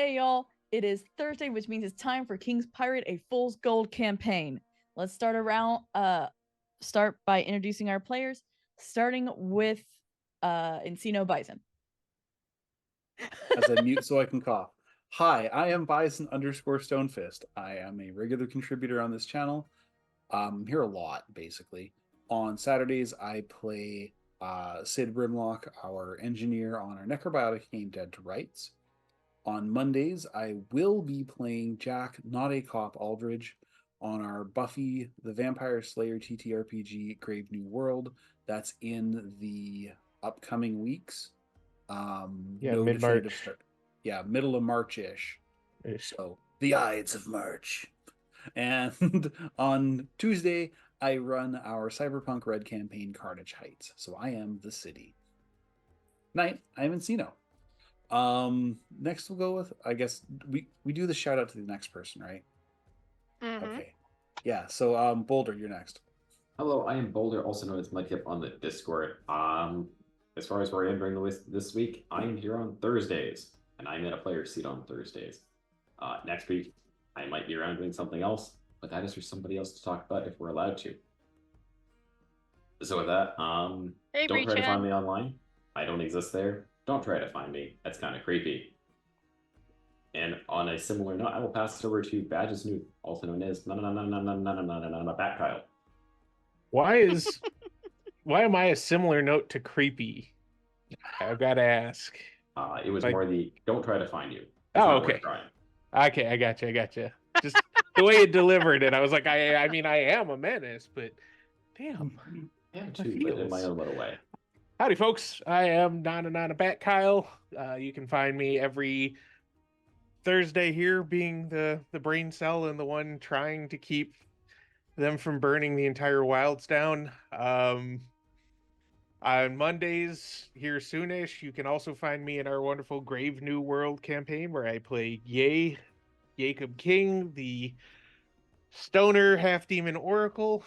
Hey y'all, it is Thursday, which means it's time for King's Pirate, a Fool's Gold campaign. Let's start by introducing our players, starting with Encino Bison. As I mute so I can cough. Hi, I am Bison_Stonefist. I am a regular contributor on this channel. I'm here a lot, basically. On Saturdays, I play Sid Brimlock, our engineer on our necrobiotic game Dead to Rights. On Mondays, I will be playing Jack, not a cop, Aldridge on our Buffy the Vampire Slayer TTRPG Grave New World. That's in the upcoming weeks. No definitive start. Yeah, middle of March-ish. So the Ides of March. And on Tuesday, I run our Cyberpunk Red campaign, Carnage Heights. So I am the city. Night, I'm Encino. Next we'll go with, I guess, we do the shout out to the next person, right? Mm-hmm. Okay. Yeah, so Boulder, you're next. Hello, I am Boulder, also known as Mudkip on the Discord. As far as where I am during the list this week, I'm here on Thursdays, and I'm in a player seat on Thursdays. Next week, I might be around doing something else, but that is for somebody else to talk about if we're allowed to. So with that, Hey, don't try to find me online. I don't exist there. Don't try to find me. That's kind of creepy. And on a similar note, I will pass it over to Badges New, also known as Bat Kyle. Why am I a similar note to creepy? I've got to ask. It was more the don't try to find you. It's okay. Okay, I gotcha. Just the way it delivered it, I was like, I mean, I am a menace, but damn. I am too, but in my own little way. Howdy, folks. I am Nana Bat Kyle. You can find me every Thursday here, being the brain cell and the one trying to keep them from burning the entire wilds down. On Mondays, here soonish, you can also find me in our wonderful Grave New World campaign where I play Jacob King, the stoner half-demon oracle,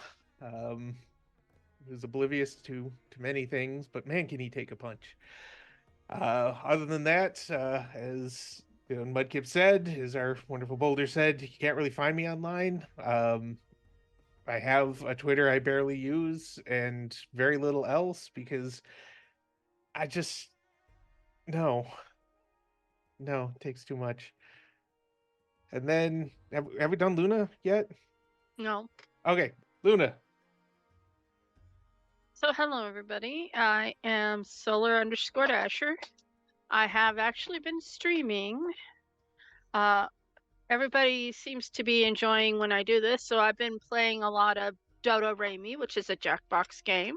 who's oblivious to many things, but man, can he take a punch. Other than that, as Mudkip said, as our wonderful Boulder said, you can't really find me online. I have a Twitter I barely use and very little else because I just no, it takes too much. And then have we done Luna yet? No. Okay, Luna. So hello everybody. I am Solar_Dasher. I have actually been streaming. Everybody seems to be enjoying when I do this, so I've been playing a lot of Dodo Rami, which is a Jackbox game.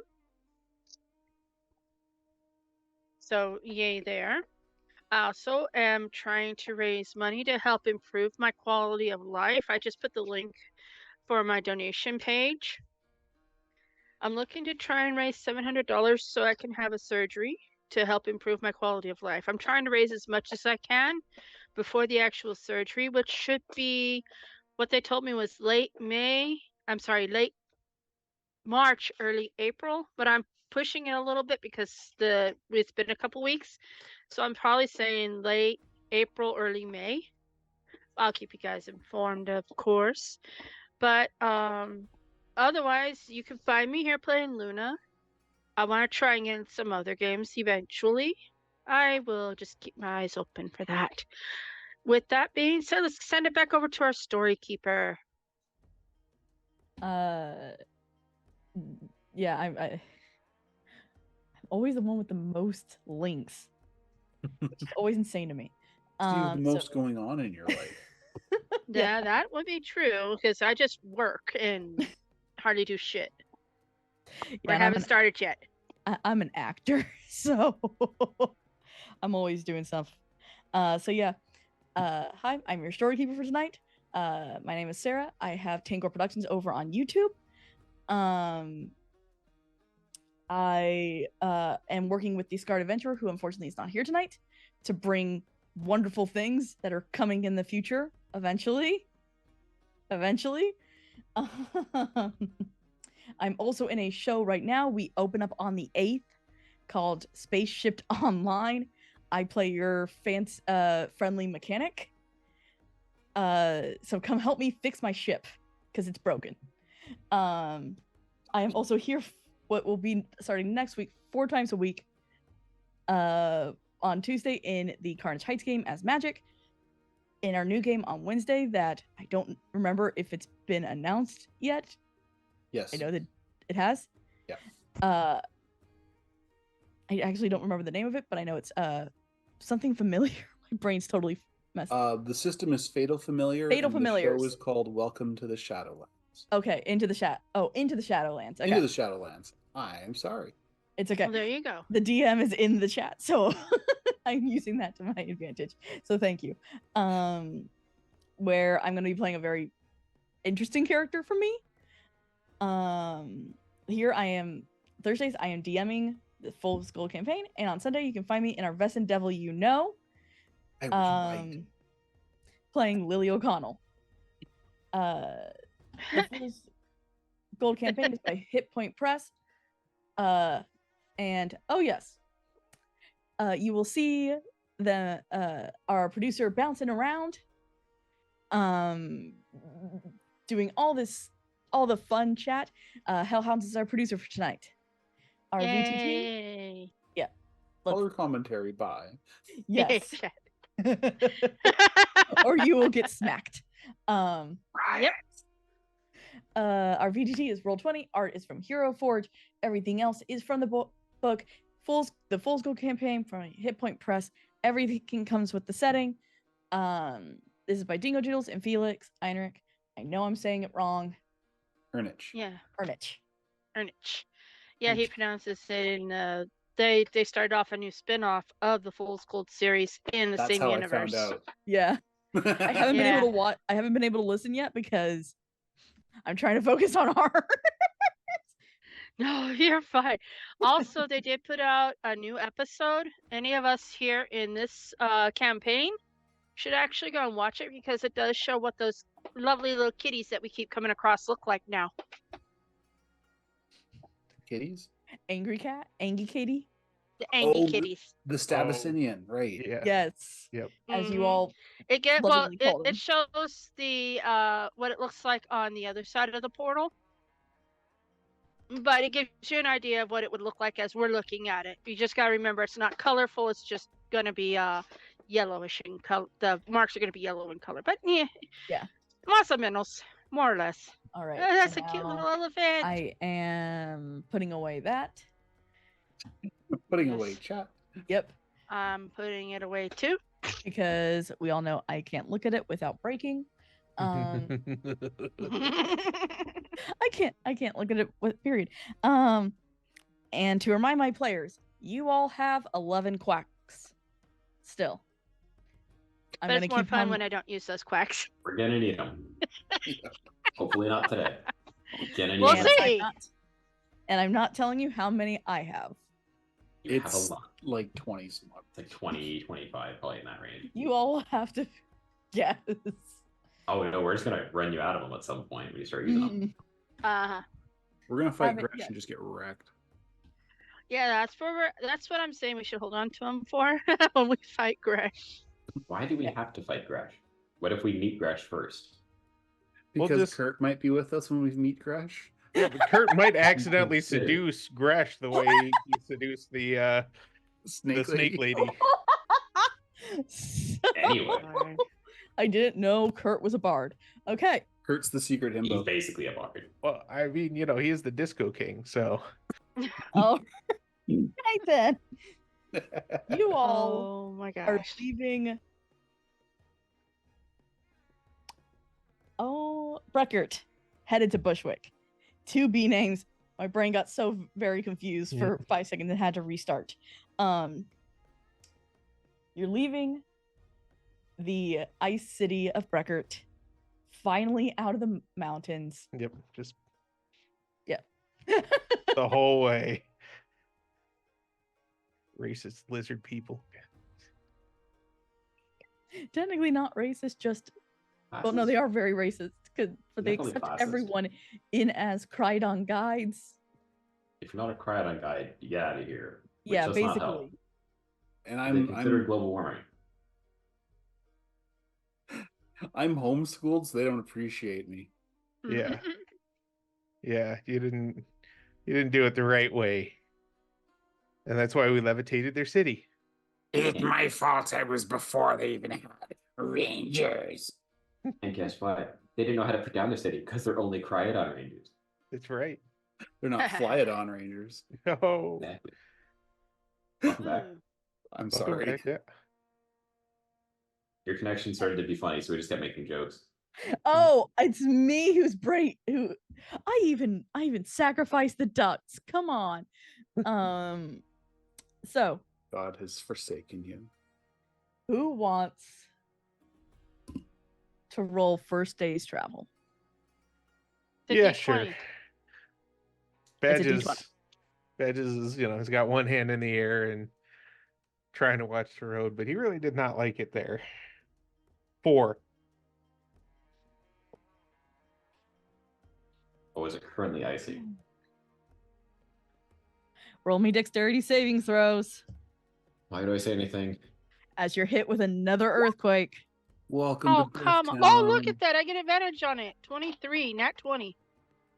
So yay there. I also am trying to raise money to help improve my quality of life. I just put the link for my donation page. I'm looking to try and raise $700 so I can have a surgery to help improve my quality of life. I'm trying to raise as much as I can before the actual surgery, which should be, what they told me was late March, early April, but I'm pushing it a little bit because it's been a couple weeks. So I'm probably saying late April, early May. I'll keep you guys informed, of course. But otherwise, you can find me here playing Luna. I want to try and get in some other games eventually. I will just keep my eyes open for that. With that being said, let's send it back over to our story keeper. Yeah, I'm always the one with the most links. Which is always insane to me. You have the most going on in your life. Yeah, that would be true because I just work and hardly do shit. Yeah, I haven't started yet. I'm an actor, so I'm always doing stuff. So yeah. Hi, I'm your storykeeper for tonight. My name is Sarah. I have Tango Productions over on YouTube. I am working with the Scarred Adventurer, who unfortunately is not here tonight, to bring wonderful things that are coming in the future eventually. I'm also in a show right now. We open up on the 8th called Spaceship Online. I play your friendly mechanic. So come help me fix my ship because it's broken. I am also here. What will be starting next week, 4 times a week. On Tuesday in the Carnage Heights game as Magic. In our new game on Wednesday that I don't remember if it's been announced yet. Yes. I know that it has. Yeah. I actually don't remember the name of it, but I know it's something familiar. My brain's totally messed up. The system is Fatal Familiar. Fatal and Familiars. The show is called Welcome to the Shadowlands. Okay, into the Shadowlands. Okay. Into the Shadowlands. I'm sorry. It's okay. Well, there you go. The DM is in the chat, so I'm using that to my advantage. So thank you. Where I'm going to be playing a very interesting character for me. Here I am. Thursdays I am DMing the full Skull campaign, and on Sunday you can find me in our Vessin Devil You Know. I was right. Playing Lily O'Connell. The Fool's Gold campaign is by Hit Point Press. And oh yes, you will see our producer bouncing around, doing all the fun chat. Hellhounds is our producer for tonight. Our Yay. VTT, yeah. Color commentary by. Yes. Or you will get smacked. Yep. Our VTT is Roll20. Art is from Hero Forge. Everything else is from the book. The Fool's Gold campaign from Hit Point Press. Everything comes with the setting. This is by Dingo Doodles and Felix Einrich. I know I'm saying it wrong. Ernich. Yeah. Ernich. Yeah, he pronounces it in they started off a new spin-off of the Fool's Gold series in the same universe. I found out. Yeah. I haven't been able to watch. I haven't been able to listen yet because I'm trying to focus on art. No, you're fine. Also, they did put out a new episode. Any of us here in this campaign should actually go and watch it because it does show what those lovely little kitties that we keep coming across look like now. Kitties? Angry cat? Angie Katie? The angry kitties. The Stabasinian, right. Yeah. Yes. Yep. As you all it lovingly call them. it shows the what it looks like on the other side of the portal. But it gives you an idea of what it would look like as we're looking at it. You just gotta remember it's not colorful, it's just gonna be yellowish in color. The marks are gonna be yellow in color. But yeah. Más o menos, more or less. All right. That's so a cute now little elephant. I am putting away that. Putting away chat. Yep. I'm putting it away too. Because we all know I can't look at it without breaking. I can't look at it with period. And to remind my players, you all have 11 quacks still. But it's more fun when I don't use those quacks. We're gonna need them. Hopefully not today. We'll see. I'm not telling you how many I have. You have a It's lot. like 20 some odd. It's like 20, 25, probably in that range. You all have to guess. Oh no, we're just gonna run you out of them at some point when you start using them. We're gonna fight Haven't Gresh yet. and just get wrecked. Yeah, that's what I'm saying. We should hold on to them for when we fight Gresh. Why do we have to fight Gresh? What if we meet Gresh first? Because Kurt might be with us when we meet Gresh. Yeah, but Kurt might accidentally seduce Gresh the way he seduced the snake lady. Anyway. I didn't know Kurt was a bard. Okay. Kurt's the secret himbo. He's basically a bard. Well, I mean, he is the Disco King, so. Oh, right then. You all oh my are gosh. leaving. Oh, Breckert headed to Bushwick. 2 B names. My brain got so very confused for 5 seconds and had to restart. You're leaving the ice city of Breckert, finally out of the mountains. Yep, just Yep. the whole way. Racist lizard people. Technically not racist, just well, no, they are very racist because they Definitely accept classist. everyone in as Crydon guides. If you're not a Crydon guide, you get out of here. Which Yeah, does not help. basically. And They consider global warming. I'm homeschooled, so they don't appreciate me. Yeah. Yeah, you didn't do it the right way. And that's why we levitated their city. It's my fault I was before they even had rangers. And guess what? They didn't know how to put down their city because they're only Cryodon Rangers. That's right. They're not Flyodon Rangers. Oh, Exactly. Welcome back. I'm welcome sorry. back, yeah. Your connection started to be funny, so we just kept making jokes. Oh, it's me who's bright. Who I even sacrificed the ducks. Come on. So God has forsaken you. who wants to roll first day's travel? Yeah, D20. sure. It's a Badges, D20. Badges is, he's got one hand in the air and trying to watch the road, but he really did not like it there. 4. Or was it currently icy? Roll me dexterity saving throws Why do I say anything? as you're hit with another earthquake. Welcome Oh, to come on. Birthtown. Oh, look at that. I get advantage on it. 23, nat 20.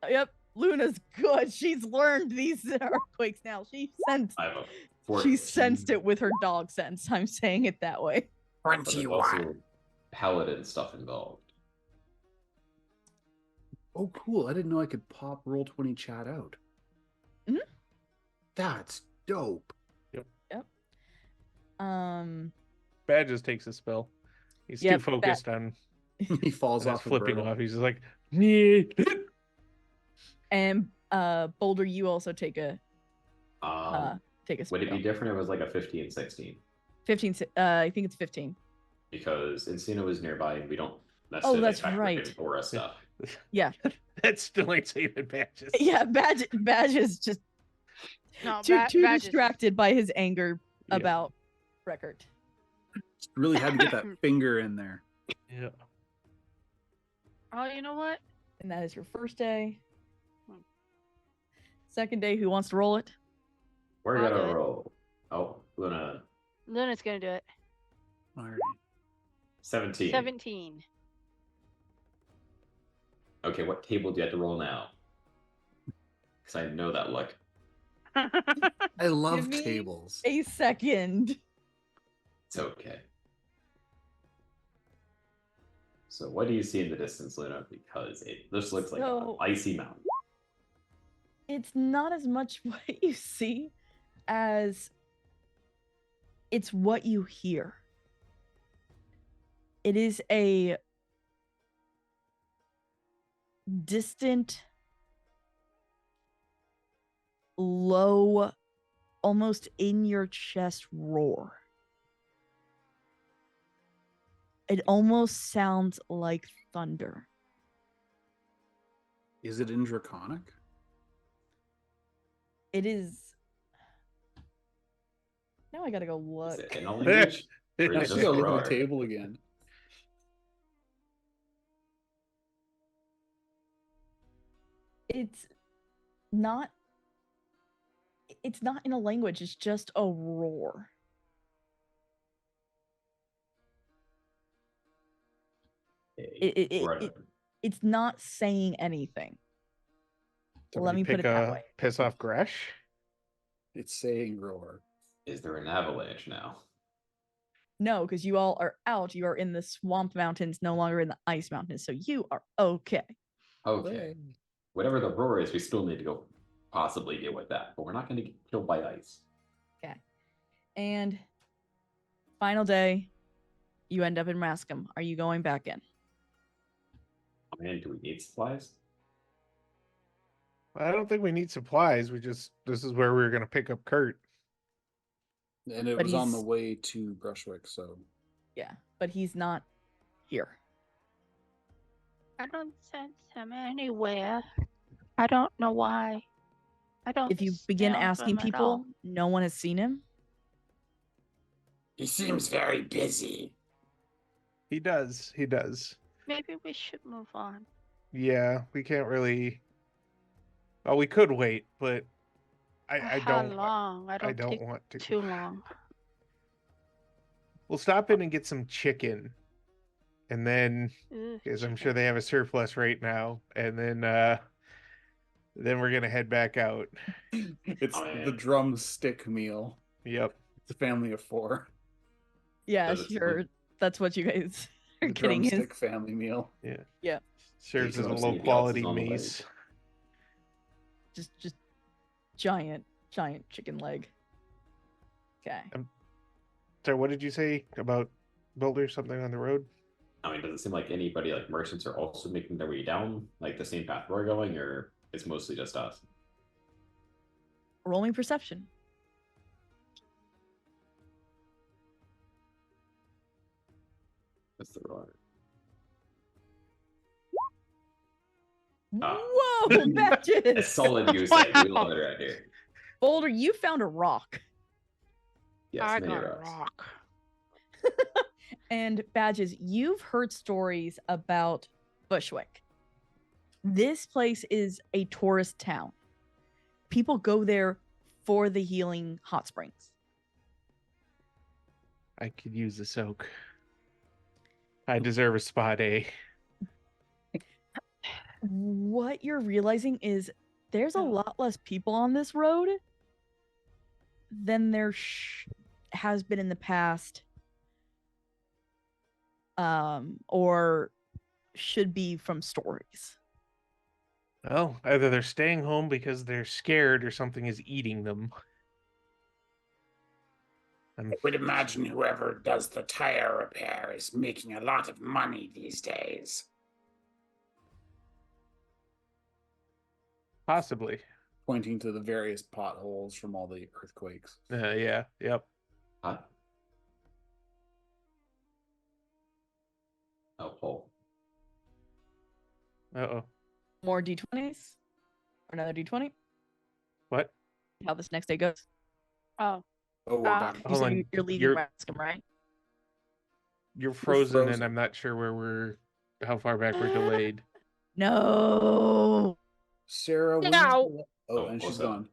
Yep, Luna's good. She's learned these earthquakes now. She sensed I have a 14. she sensed it with her dog sense. I'm saying it that way. But there's 21. also paladin stuff involved. Oh, cool. I didn't know I could pop Roll20 chat out. Mhm. That's dope. Badges takes a spell. He's Yep, too focused on He falls us off a flipping burrow. off. He's just like, "Nyeh." And Boulder, you also take a take a Would it spell. be different if it was like a 15, 16? 15. I think it's 15. Because Encino is nearby and we don't necessarily that's factor right. in aura stuff. Yeah, That still ain't saving Badges. yeah. Badge is just No, too badges. distracted by his anger Yeah. about Record. Just really had to get that finger in there. Yeah. Oh, you know what? And that is your first day. Second day, who wants to roll it? We're I'll do gonna it. roll. Oh, Luna, Luna's going to do it. Alrighty. 17. 17. Okay, what table do you have to roll now? Because I know that look. I love Give me tables. a second. It's okay. So what do you see in the distance, Luna? Because it just looks like an So- icy mountain. It's not as much what you see as it's what you hear. It is a distant, low, almost in your chest roar. It almost sounds like thunder. Is it in Draconic? It is. Now I gotta go Is look. it in a language? Or I is it should just go look at roar? the table again. It's not. It's not in a language. It's just a roar. Right. It's not saying anything. Let me put it that way. Piss off Gresh. It's saying roar. Is there an avalanche now? No, because you all are out. You are in the swamp mountains, no longer in the ice mountains. So you are okay. Okay. Whatever the roar is, we still need to go possibly deal with that. But we're not going to get killed by ice. Okay. And final day, you end up in Rascom. Are you going back in? I mean, do we need supplies? I don't think we need supplies. This is where we were going to pick up Kurt. And it But was on the he's- way to Brushwick, so Yeah, but he's not here. I don't sense him anywhere. I don't know why. I don't. If you begin smell asking him at all. people, no one has seen him. He seems very busy. He does. He does. Maybe we should move on. Yeah, we can't really. Oh, we could wait, but I How don't. long? I don't I don't think want to. too long. We'll stop in and get some chicken, and then because I'm sure Chicken. they have a surplus right now, and then we're gonna head back out. It's Oh, the man. drumstick meal. Yep. It's a family of 4. Yeah, Does it seem sure. like- That's what you guys are The getting is drumstick family meal. Yeah. Yeah. Serves too as a much low anything else is quality on the way. mace. just giant chicken leg. Okay. So what did you say about Boulder? Something on the road? I mean, does it seem like anybody, like merchants, are also making their way down, like the same path we're going, or it's mostly just us? Rolling perception. That's the wrong. Whoa, Badges! A solid goose egg. We love it right here. Boulder, you found a rock. Yes, I many got a rocks. rock. And Badges, you've heard stories about Bushwick. This place is a tourist town. People go there for the healing hot springs. I could use a soak. I deserve a spa day. What you're realizing is there's a lot less people on this road than there has been in the past, or should be from stories. Well, either they're staying home because they're scared or something is eating them. I would imagine whoever does the tire repair is making a lot of money these days. Possibly. Pointing to the various potholes from all the earthquakes. Yeah, yep. Huh? Oh, Paul. Uh-oh. More d20s? Or another d20? What? How this next day goes. Oh, Oh, we're back. You Hold said on. you're leaving You're- Rascom, right? You're frozen, and frozen. I'm not sure how far back we're delayed. No. Sarah, when No. was the... Oh, Oh, and she's also- gone.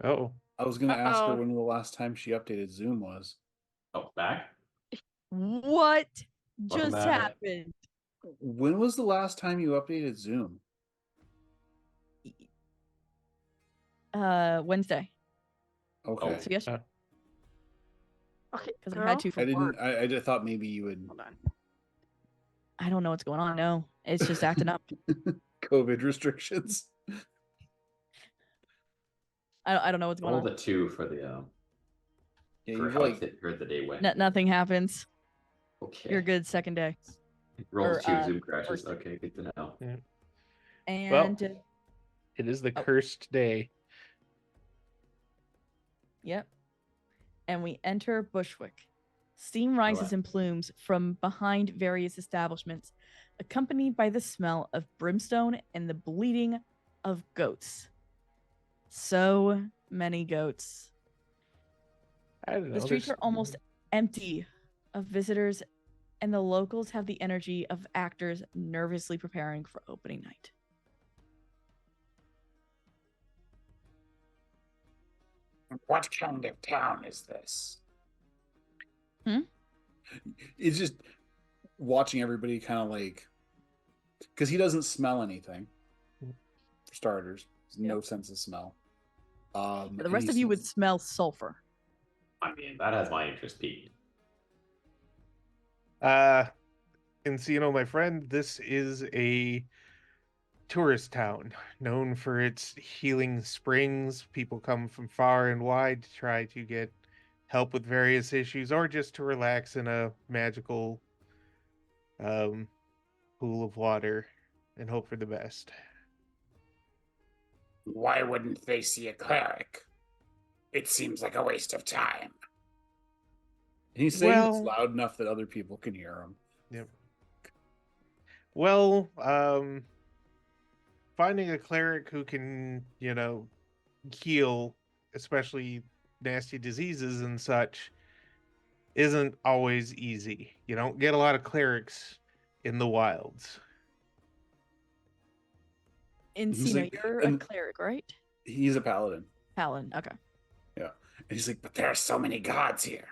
Oh, I was going to ask her Uh-oh. when the last time she updated Zoom was. Oh, back? What Welcome just back. happened? When was the last time you updated Zoom? Wednesday. Okay. So yesterday, Okay, because I girl. had to for I didn't. work. I just thought maybe you would. Hold on. I don't know what's going on. No, it's just acting up. COVID restrictions. I don't know what's going Roll on. the 2 for the Yeah, for you've how like. the day went. Nothing happens. Okay. You're good. Second day. Roll or, the 2 Zoom first crashes. day. Okay, good to know. And it is the Oh. cursed day. yep. And we enter Bushwick. Steam rises Alright. in plumes from behind various establishments, accompanied by the smell of brimstone and the bleating of goats. So many goats. I don't know. The streets are almost empty of visitors, and the locals have the energy of actors nervously preparing for opening night. What kind of town is this? It's just watching everybody kind of like, because he doesn't smell anything. For starters, there's no sense of smell. The and rest he of you would sees- smell sulfur. I mean, that has my interest peaked. And so, my friend, this is a tourist town known for its healing springs. People come from far and wide to try to get help with various issues or just to relax in a magical pool of water and hope for the best. Why wouldn't they see a cleric? It seems like a waste of time. He's saying it's Well- loud enough that other people can hear him. Yep. Well, finding a cleric who can, heal, especially nasty diseases and such, isn't always easy. You don't get a lot of clerics in the wilds. Encina, like- you're a and- cleric, right? He's a paladin. Paladin, okay. And he's like, But there are so many gods here.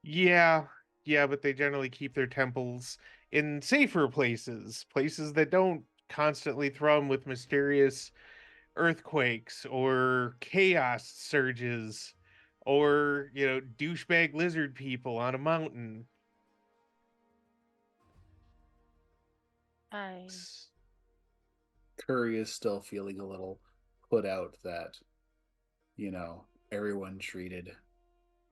Yeah, but they generally keep their temples in safer places, places that don't constantly thrum with mysterious earthquakes or chaos surges or, douchebag lizard people on a mountain. I Curry is still feeling a little put out that, everyone treated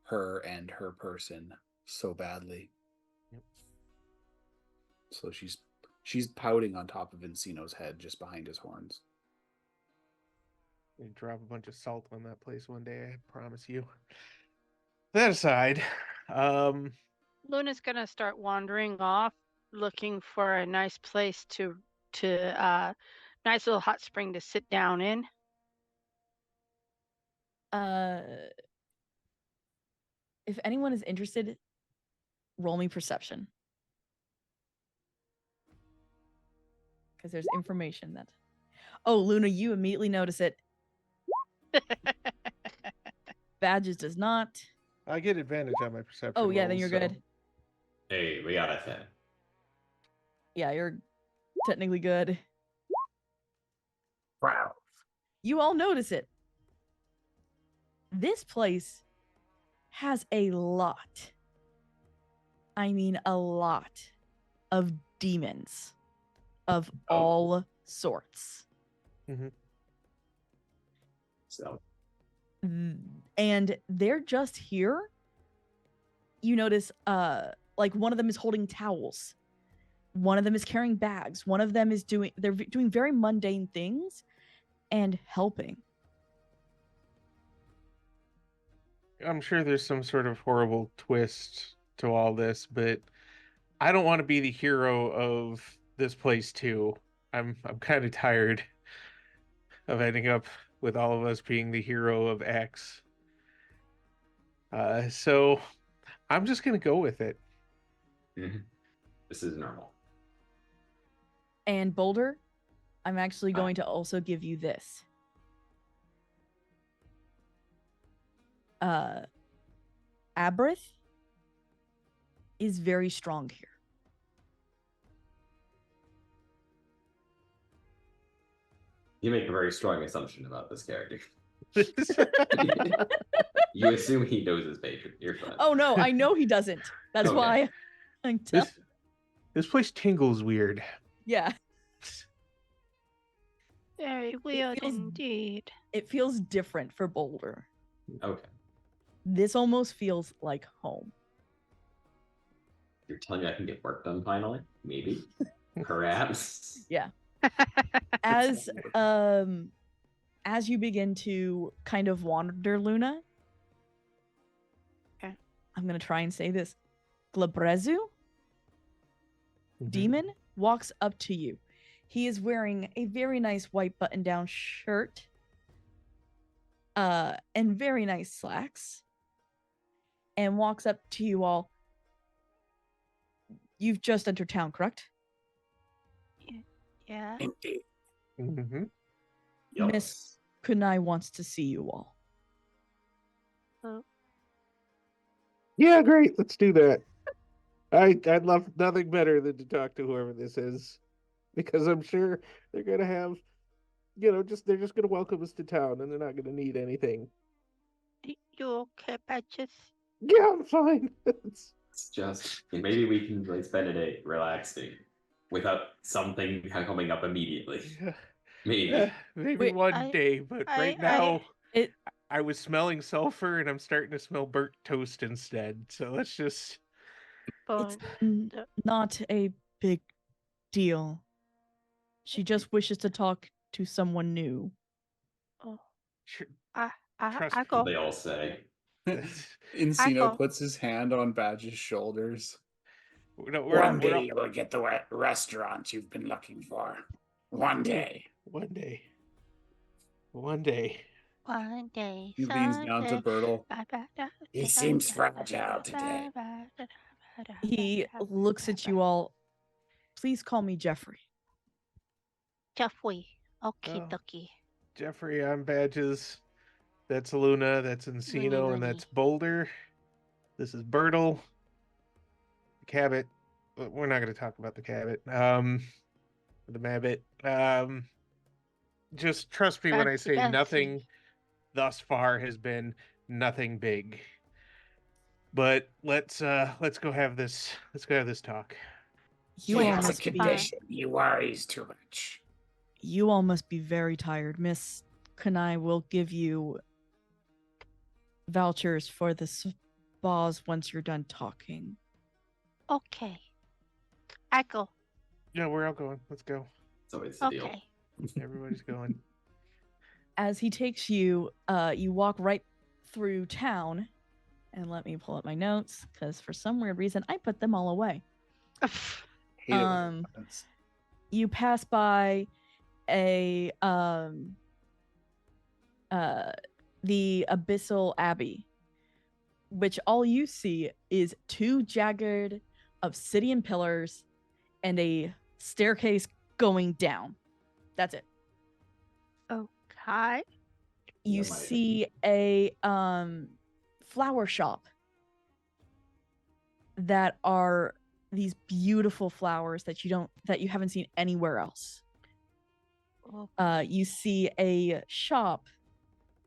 her and her person so badly. Yep. So she's pouting on top of Encino's head just behind his horns. They drop a bunch of salt on that place one day, I promise you. That aside, Luna's gonna start wandering off, looking for a nice place to nice little hot spring to sit down in. If anyone is interested, roll me perception. Because there's information that. Oh, Luna, you immediately notice it. Badges does not. I get advantage on my perception. Oh, yeah, then rolls, you're so- good. Hey, we got a 10. Yeah, you're technically good. Wow. You all notice it. This place has a lot. I mean, a lot of demons of all sorts. So, And they're just here. You notice, like one of them is holding towels. One of them is carrying bags. One of them is they're doing very mundane things and helping. I'm sure there's some sort of horrible twist to all this, but I don't want to be the hero of this place too. I'm kind of tired of ending up with all of us being the hero of X. So I'm just gonna go with it. this is normal. And Boulder, I'm actually going to also give you this. Abrith is very strong here. You make a very strong assumption about this character. You assume he knows his patron. You're fine. Oh no, I know he doesn't. That's Okay. why I'm telling. This place tingles weird. Yeah. Very weird feels- indeed. It feels different for Boulder. Okay. This almost feels like home. You're telling me I can get work done finally? Maybe. Perhaps. Yeah. As you begin to kind of wander, Luna. Okay. I'm gonna try and say this. Glabrezu, demon, walks up to you. He is wearing a very nice white button-down shirt. And very nice slacks. And walks up to you all. You've just entered town, correct? Yeah. Indeed. Yup. Miss Kunai wants to see you all. Yeah, great. Let's do that. I'd love nothing better than to talk to whoever this is, because I'm sure they're gonna have, they're just gonna welcome us to town, and they're not gonna need anything. You okay, Patches? Yeah, I'm fine. It's just maybe we can like spend a day relaxing without something coming up immediately. Maybe. Maybe Wait, one day, but right now I was smelling sulfur and I'm starting to smell burnt toast instead. So let's just. It's not a big deal. She just wishes to talk to someone new. Oh, Sure. I Trust go. They all say. Encino go. puts his hand on Badge's shoulders. No, One day you will get the restaurant you've been looking for. One day. One day. One day. One day. He leans down to Bertle. He seems fragile today. He looks at you all. Please call me Jeffrey. Jeffrey. Okay, Oh. ducky. Jeffrey, I'm Badges. That's Luna, that's Encino, and Loony. that's Boulder. This is Bertle. The Cabot. We're not going to talk about the Cabot. The Mabbit. Just trust me when I Fancy, say fancy. nothing thus far has been nothing big. But let's go have this talk. You all That's a must be condition. He worries too much. you all must be very tired. Miss Kanai will give you vouchers for the spas once you're done talking. Okay. I go. Yeah, we're all going. Let's go. So it's the deal. Okay. Everybody's going. As he takes you, you walk right through town. And let me pull up my notes, because for some weird reason, I put them all away. Hate it when that happens. You pass by the Abyssal Abbey, which all you see is 2 jagged obsidian pillars and a staircase going down. That's it. Okay. You Yeah, see a flower shop that are these beautiful flowers that you haven't seen anywhere else. You see a shop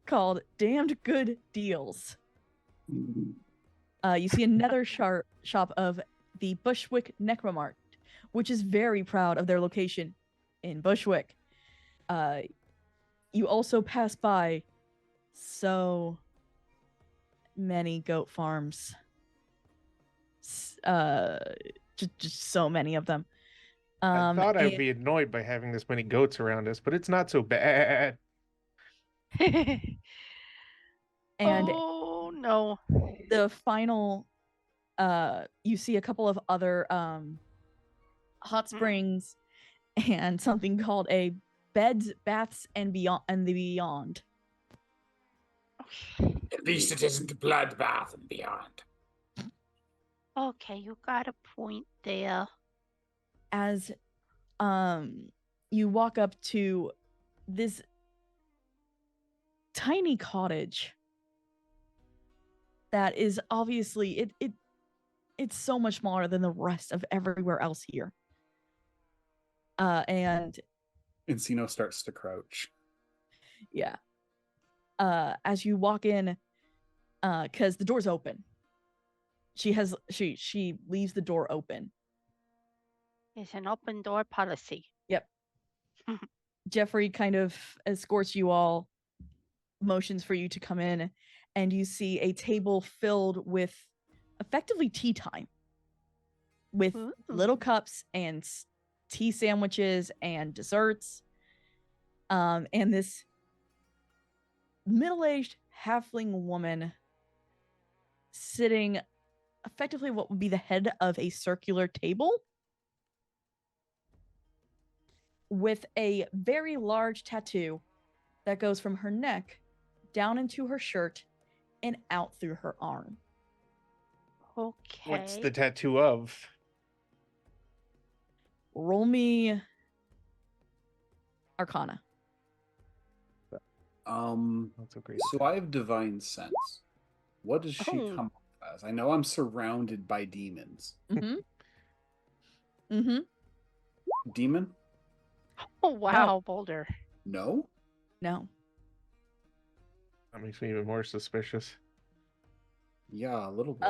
called Damned Good Deals. You see another shop of the Bushwick Necromart, which is very proud of their location in Bushwick. You also pass by so many goat farms. Just so many of them. I thought I'd and- be annoyed by having this many goats around us, but it's not so bad. And oh no. the final, you see a couple of other hot springs and something called a beds, baths, and the beyond. At least it isn't a bloodbath and beyond. Okay, you got a point there. As you walk up to this tiny cottage that is obviously it's so much smaller than the rest of everywhere else here. And Encino starts to crouch. yeah. As you walk in, because the door's open. She leaves the door open. It's an open door policy. Yep. Jeffrey kind of escorts you all, motions for you to come in, and you see a table filled with effectively tea time, with Ooh. little cups and tea sandwiches and desserts. And this middle-aged halfling woman sitting effectively what would be the head of a circular table with a very large tattoo that goes from her neck down into her shirt and out through her arm. Okay. What's the tattoo of? Roll me Arcana. That's so great. So I have divine sense. What does she Oh. come off as? I know I'm surrounded by demons. Mm-hmm. Mm-hmm. Demon? Oh wow, Boulder. No? No. That makes me even more suspicious. Yeah, a little bit.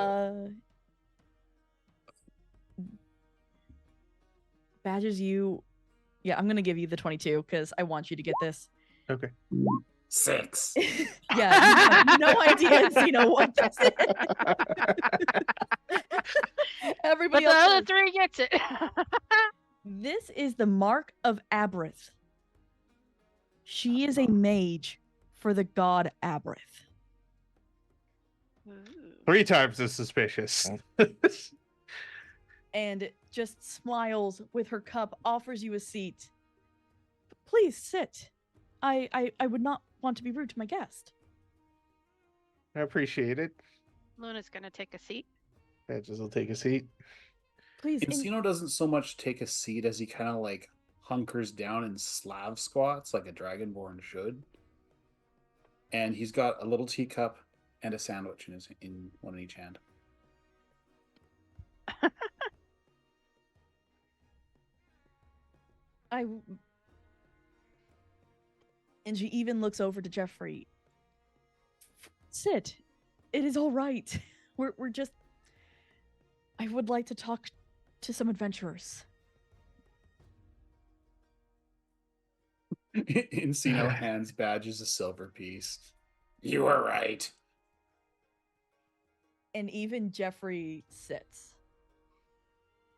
Badges, yeah, I'm gonna give you the 22 because I want you to get this. Okay. 6. Yeah, you have no idea, what this is. But Everybody the else other knows. 3 gets it. This is the mark of Aberith. She is a mage for the god Aberith. Ooh. 3 times as suspicious. And just smiles with her cup, offers you a seat. Please sit. I would not want to be rude to my guest. I appreciate it. Luna's gonna take a seat. Badges will take a seat. Please. Encino doesn't so much take a seat as he kind of like hunkers down in Slav squats like a dragonborn should. And he's got a little teacup and a sandwich in one in each hand. I and she even looks over to Jeffrey. Sit. It is all right. We're just. I would like to talk to some adventurers. Encino hands Badges a silver piece. You were right. And even Jeffrey sits.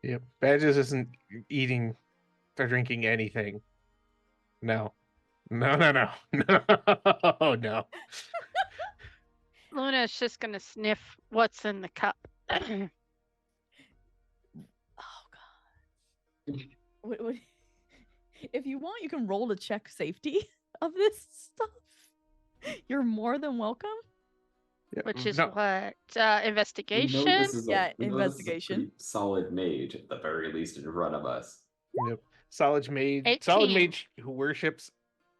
Yep. Badges isn't eating or drinking anything. No. No, no, no. No, no. Luna's just gonna sniff what's in the cup. Oh god. What, if you want, you can roll to check safety of this stuff. You're more than welcome. Yeah, Which is no. what? We Investigation? know this is Yeah, we know this is a investigation. pretty solid mage at the very least in front of us. Yep. Solid 18. mage who worships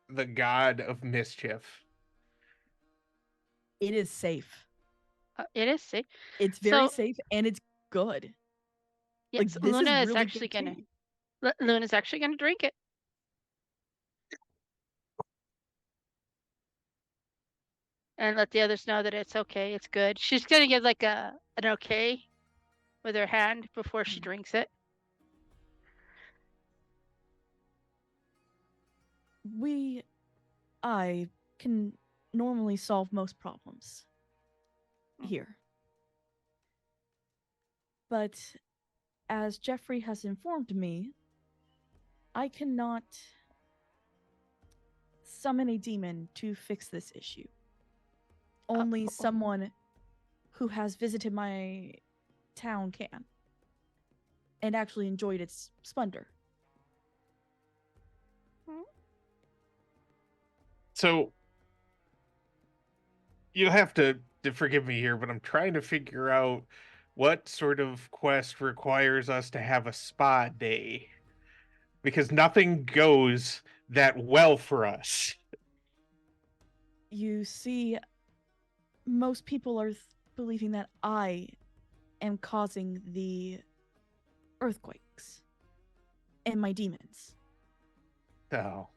the god of mischief. It is safe. It is safe. It's very So- safe and it's good. Yes, Like, this Luna is is really actually good gonna. tea. Luna's actually gonna drink it. And let the others know that it's okay. It's good. She's gonna give like an okay with her hand before she drinks it. I can normally solve most problems here. But as Jeffrey has informed me, I cannot summon a demon to fix this issue. Only someone who has visited my town can and actually enjoyed its splendor. So you'll have to forgive me here, but I'm trying to figure out what sort of quest requires us to have a spa day. Because nothing goes that well for us. You see, most people are believing that I am causing the earthquakes and my demons. No.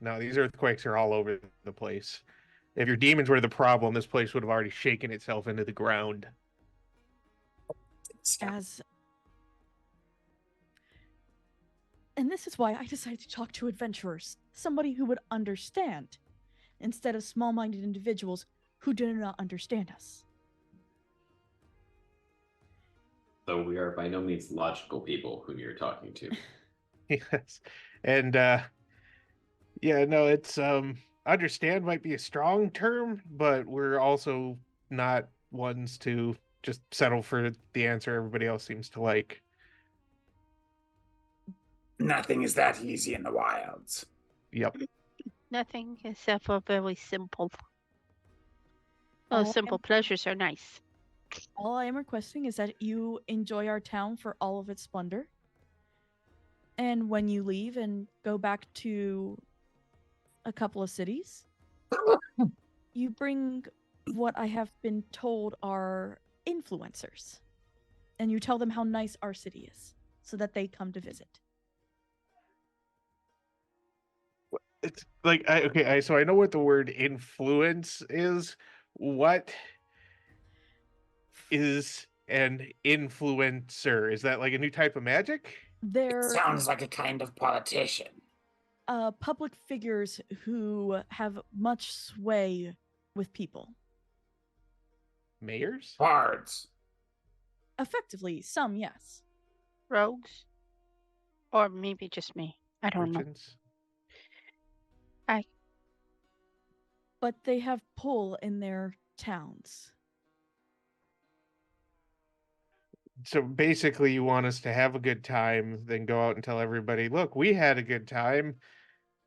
No, these earthquakes are all over the place. If your demons were the problem, this place would have already shaken itself into the ground. And this is why I decided to talk to adventurers, somebody who would understand, instead of small-minded individuals who do not understand us. So we are by no means logical people whom you're talking to. Yes. And yeah, no, it's understand might be a strong term, but we're also not ones to just settle for the answer everybody else seems to like. Nothing is that easy in the wilds. Yep. Nothing except for very simple. Oh, All simple pleasures are nice. All I am requesting is that you enjoy our town for all of its splendor. And when you leave and go back to a couple of cities, you bring what I have been told are influencers. And you tell them how nice our city is so that they come to visit. It's like so I know what the word influence is. What is an influencer? Is that like a new type of magic? They're Sounds like a kind of politician. public figures who have much sway with people. Mayors? Bards. Effectively, some, yes. Rogues? Or maybe just me. I don't know. Urchins? But they have pull in their towns. So basically you want us to have a good time, then go out and tell everybody, look, we had a good time.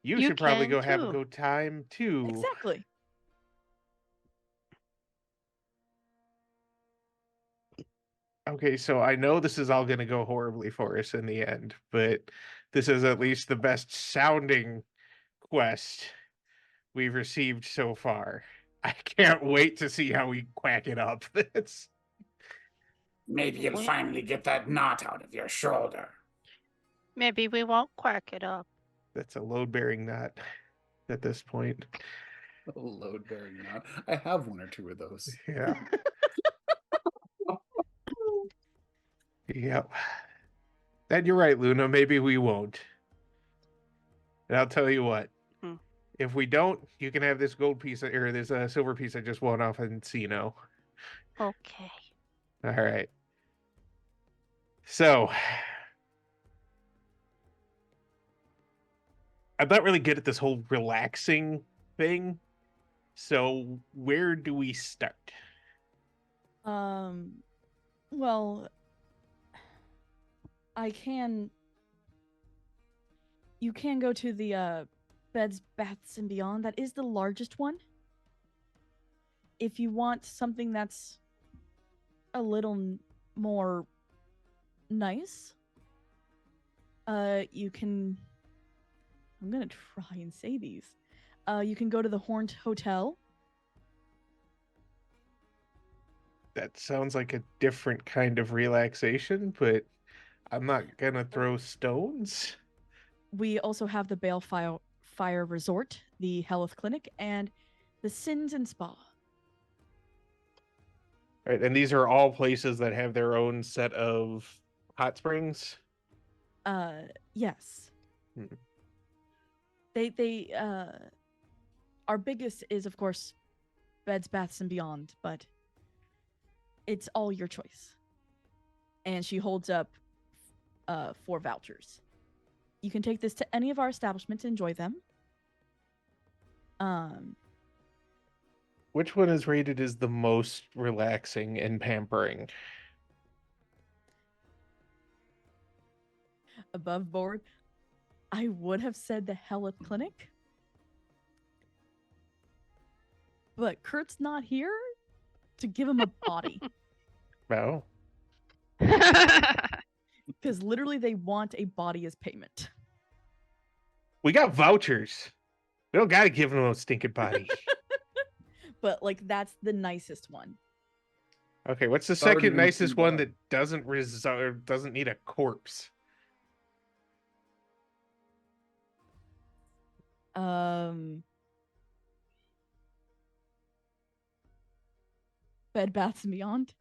You should probably can go have a too. good time too. Exactly. Okay, so I know this is all going to go horribly for us in the end, but this is at least the best sounding quest we've received so far. I can't wait to see how we quack it up. Maybe you'll finally get that knot out of your shoulder. Maybe we won't quack it up. That's a load-bearing knot at this point. A load-bearing knot. I have one or two of those. Yeah. Yep. And you're right, Luna. Maybe we won't. And I'll tell you what. Hmm. If we don't, you can have this gold piece or this silver piece I just won off Encino. Okay. All right. So, I'm not really good at this whole relaxing thing. So, where do we start? Well, you can go to the Beds, Baths, and Beyond. That is the largest one. If you want something that's a little more nice, you can. I'm gonna try and say these. You can go to the Horned Hotel. That sounds like a different kind of relaxation, but I'm not gonna throw stones. We also have the Fire Resort, the Health Clinic, and the Sins and Spa. Right, and these are all places that have their own set of hot springs. Yes. Hmm. They our biggest is of course Beds, Baths, and Beyond, but it's all your choice. And she holds up 4 vouchers. You can take this to any of our establishments and enjoy them. Which one is rated as the most relaxing and pampering? Above board, I would have said the Health Clinic. But Kurt's not here to give him a body. Oh. Because literally they want a body as payment. We got vouchers. We don't gotta give him a stinking body. But like that's the nicest one. Okay, what's the It's already second been nicest cleaned one up. that doesn't need a corpse? Bed Baths and Beyond.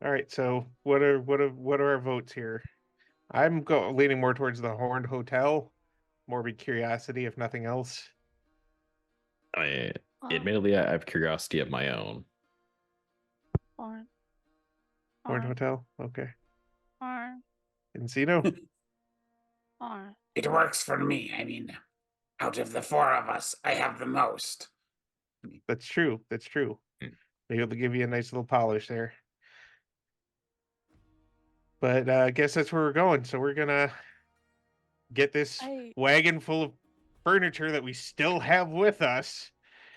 All right, so what are our votes here? I'm leaning more towards the Horned Hotel. Morbid curiosity, if nothing else. I mean, admittedly, I have curiosity of my own. Or, Horned Hotel, okay. or, Encino? or. It works for me. I mean, out of the 4 of us, I have the most. That's true. That's true. Maybe able to give you a nice little polish there. But I guess that's where we're going. So we're gonna get this wagon full of furniture that we still have with us.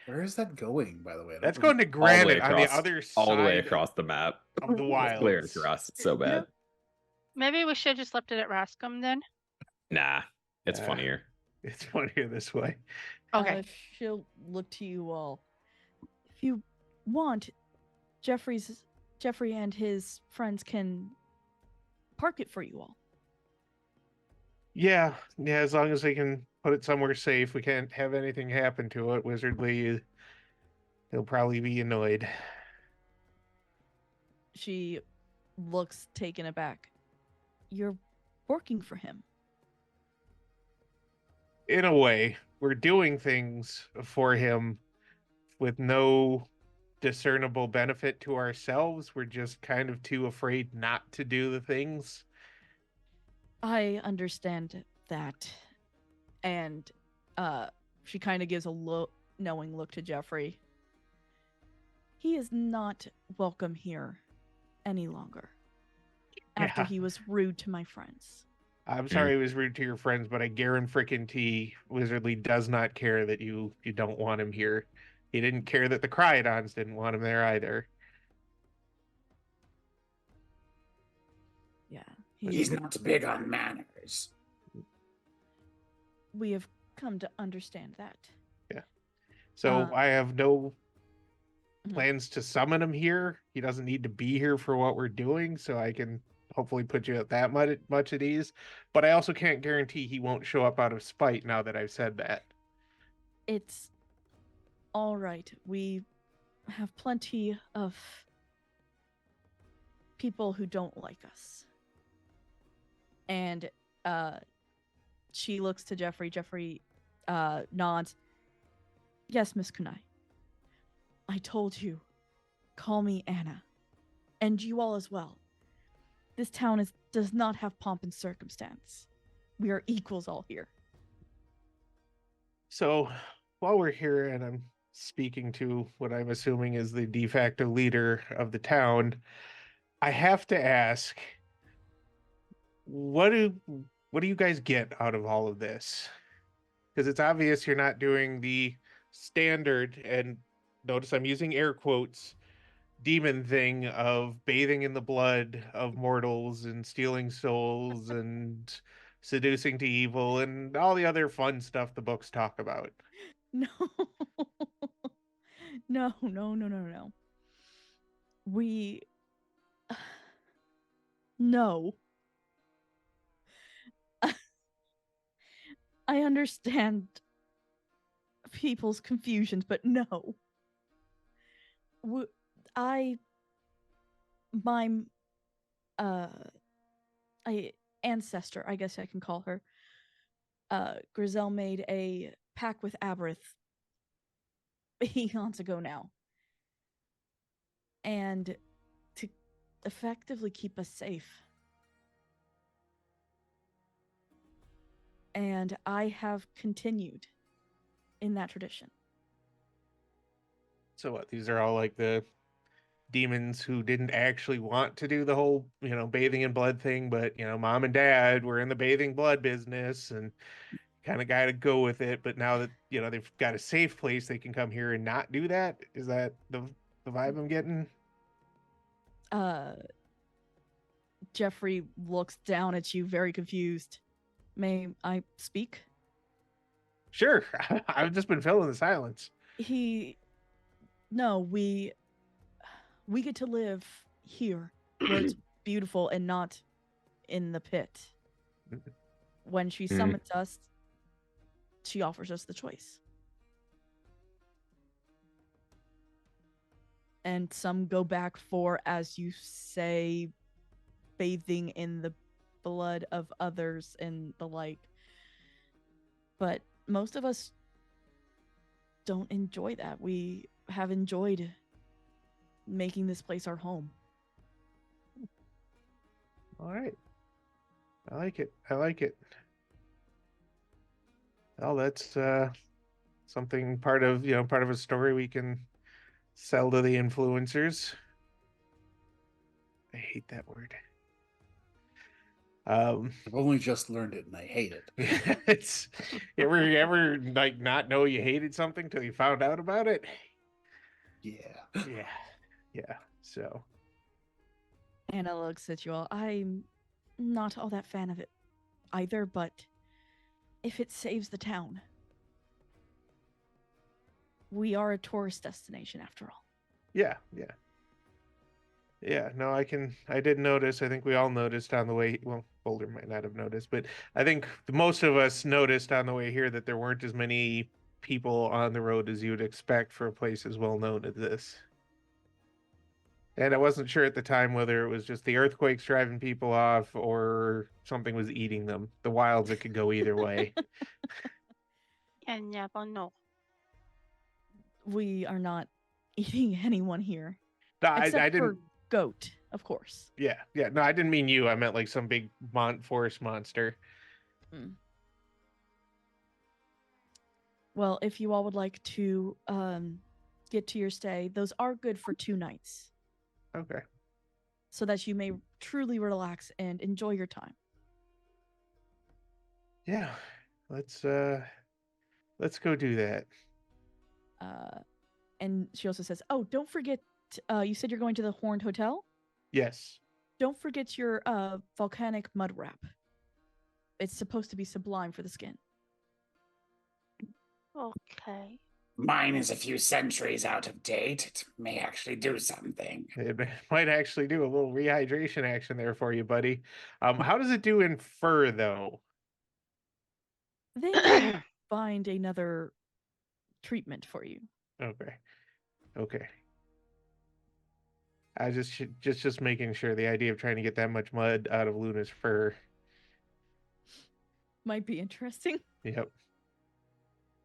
Where is that going, by the way? That's going to Granite on the across- other side. all the way across the map. of the wilds. Clear across. It's so bad. Maybe we should have just left it at Rascom then. Nah, it's funnier. It's funnier this way. Okay. She'll look to you all. If you want, Jeffrey and his friends can park it for you all. Yeah, as long as they can put it somewhere safe. We can't have anything happen to it. Wizardly, they'll probably be annoyed. She looks taken aback. You're working for him. In a way, we're doing things for him with no discernible benefit to ourselves. We're just kind of too afraid not to do the things. I understand that. And she kind of gives a knowing look to Jeffrey. He is not welcome here any longer. After he was rude to my friends. I'm sorry he was rude to your friends, but I guarantee Wizardly does not care that you don't want him here. He didn't care that the Cryodons didn't want him there either. Yeah. He's not big on manners. We have come to understand that. So Uh, I have no Mhm. plans to summon him here. He doesn't need to be here for what we're doing, so I can hopefully put you at that much at ease. But I also can't guarantee he won't show up out of spite now that I've said that. It's all right. We have plenty of people who don't like us. And she looks to Jeffrey. Jeffrey nods. Yes, Miss Kunai. I told you. Call me Anna. And you all as well. This town does not have pomp and circumstance. We are equals all here. So while we're here and I'm speaking to what I'm assuming is the de facto leader of the town, I have to ask, what do what do you guys get out of all of this? Because it's obvious you're not doing the standard, and notice I'm using air quotes, demon thing of bathing in the blood of mortals and stealing souls and seducing to evil and all the other fun stuff the books talk about. No. No. We. No. I understand people's confusions, but no. I. My. Uh. I. Ancestor, I guess I can call her. Grizel made a pact with Aberith eons ago now. And to effectively keep us safe. And I have continued in that tradition. So what? These are all like the demons who didn't actually want to do the whole, bathing in blood thing, but mom and dad were in the bathing blood business and kind of got to go with it. But now that they've got a safe place, they can come here and not do that. Is that the vibe I'm getting? Jeffrey looks down at you, very confused. May I speak? Sure. I've just been filling the silence. No, we get to live here where it's beautiful and not in the pit. When she summons us, she offers us the choice. And some go back for, as you say, bathing in the blood of others and the like. But most of us don't enjoy that. We have enjoyed making this place our home. All right. I like it. Well, that's something part of a story we can sell to the influencers. I hate that word. I've only just learned it and I hate it. It's you ever like not know you hated something till you found out about it? Yeah. Yeah. So Anna looks at you all. I'm not all that fan of it either, but if it saves the town, we are a tourist destination after all. yeah. No, I did notice. I think we all noticed on the way. Well, Boulder might not have noticed, but I think most of us noticed on the way here that there weren't as many people on the road as you would expect for a place as well known as this. And I wasn't sure at the time whether it was just the earthquakes driving people off or something was eating them. The wilds, it could go either way. I never know. We are not eating anyone here. No, Except I didn't. for goat, of course. Yeah. No, I didn't mean you. I meant like some big forest monster. Well, if you all would like to get to your stay, those are good for 2 nights. Okay. So that you may truly relax and enjoy your time. Yeah. Let's go do that. And she also says, "Oh, don't forget you said you're going to the Horned Hotel? Yes. Don't forget your volcanic mud wrap. It's supposed to be sublime for the skin." Okay. Mine is a few centuries out of date. It may actually do something. It might actually do a little rehydration action there for you, buddy. How does it do in fur, though? They will find another treatment for you. Okay. Okay. I just making sure the idea of trying to get that much mud out of Luna's fur. Might be interesting. Yep.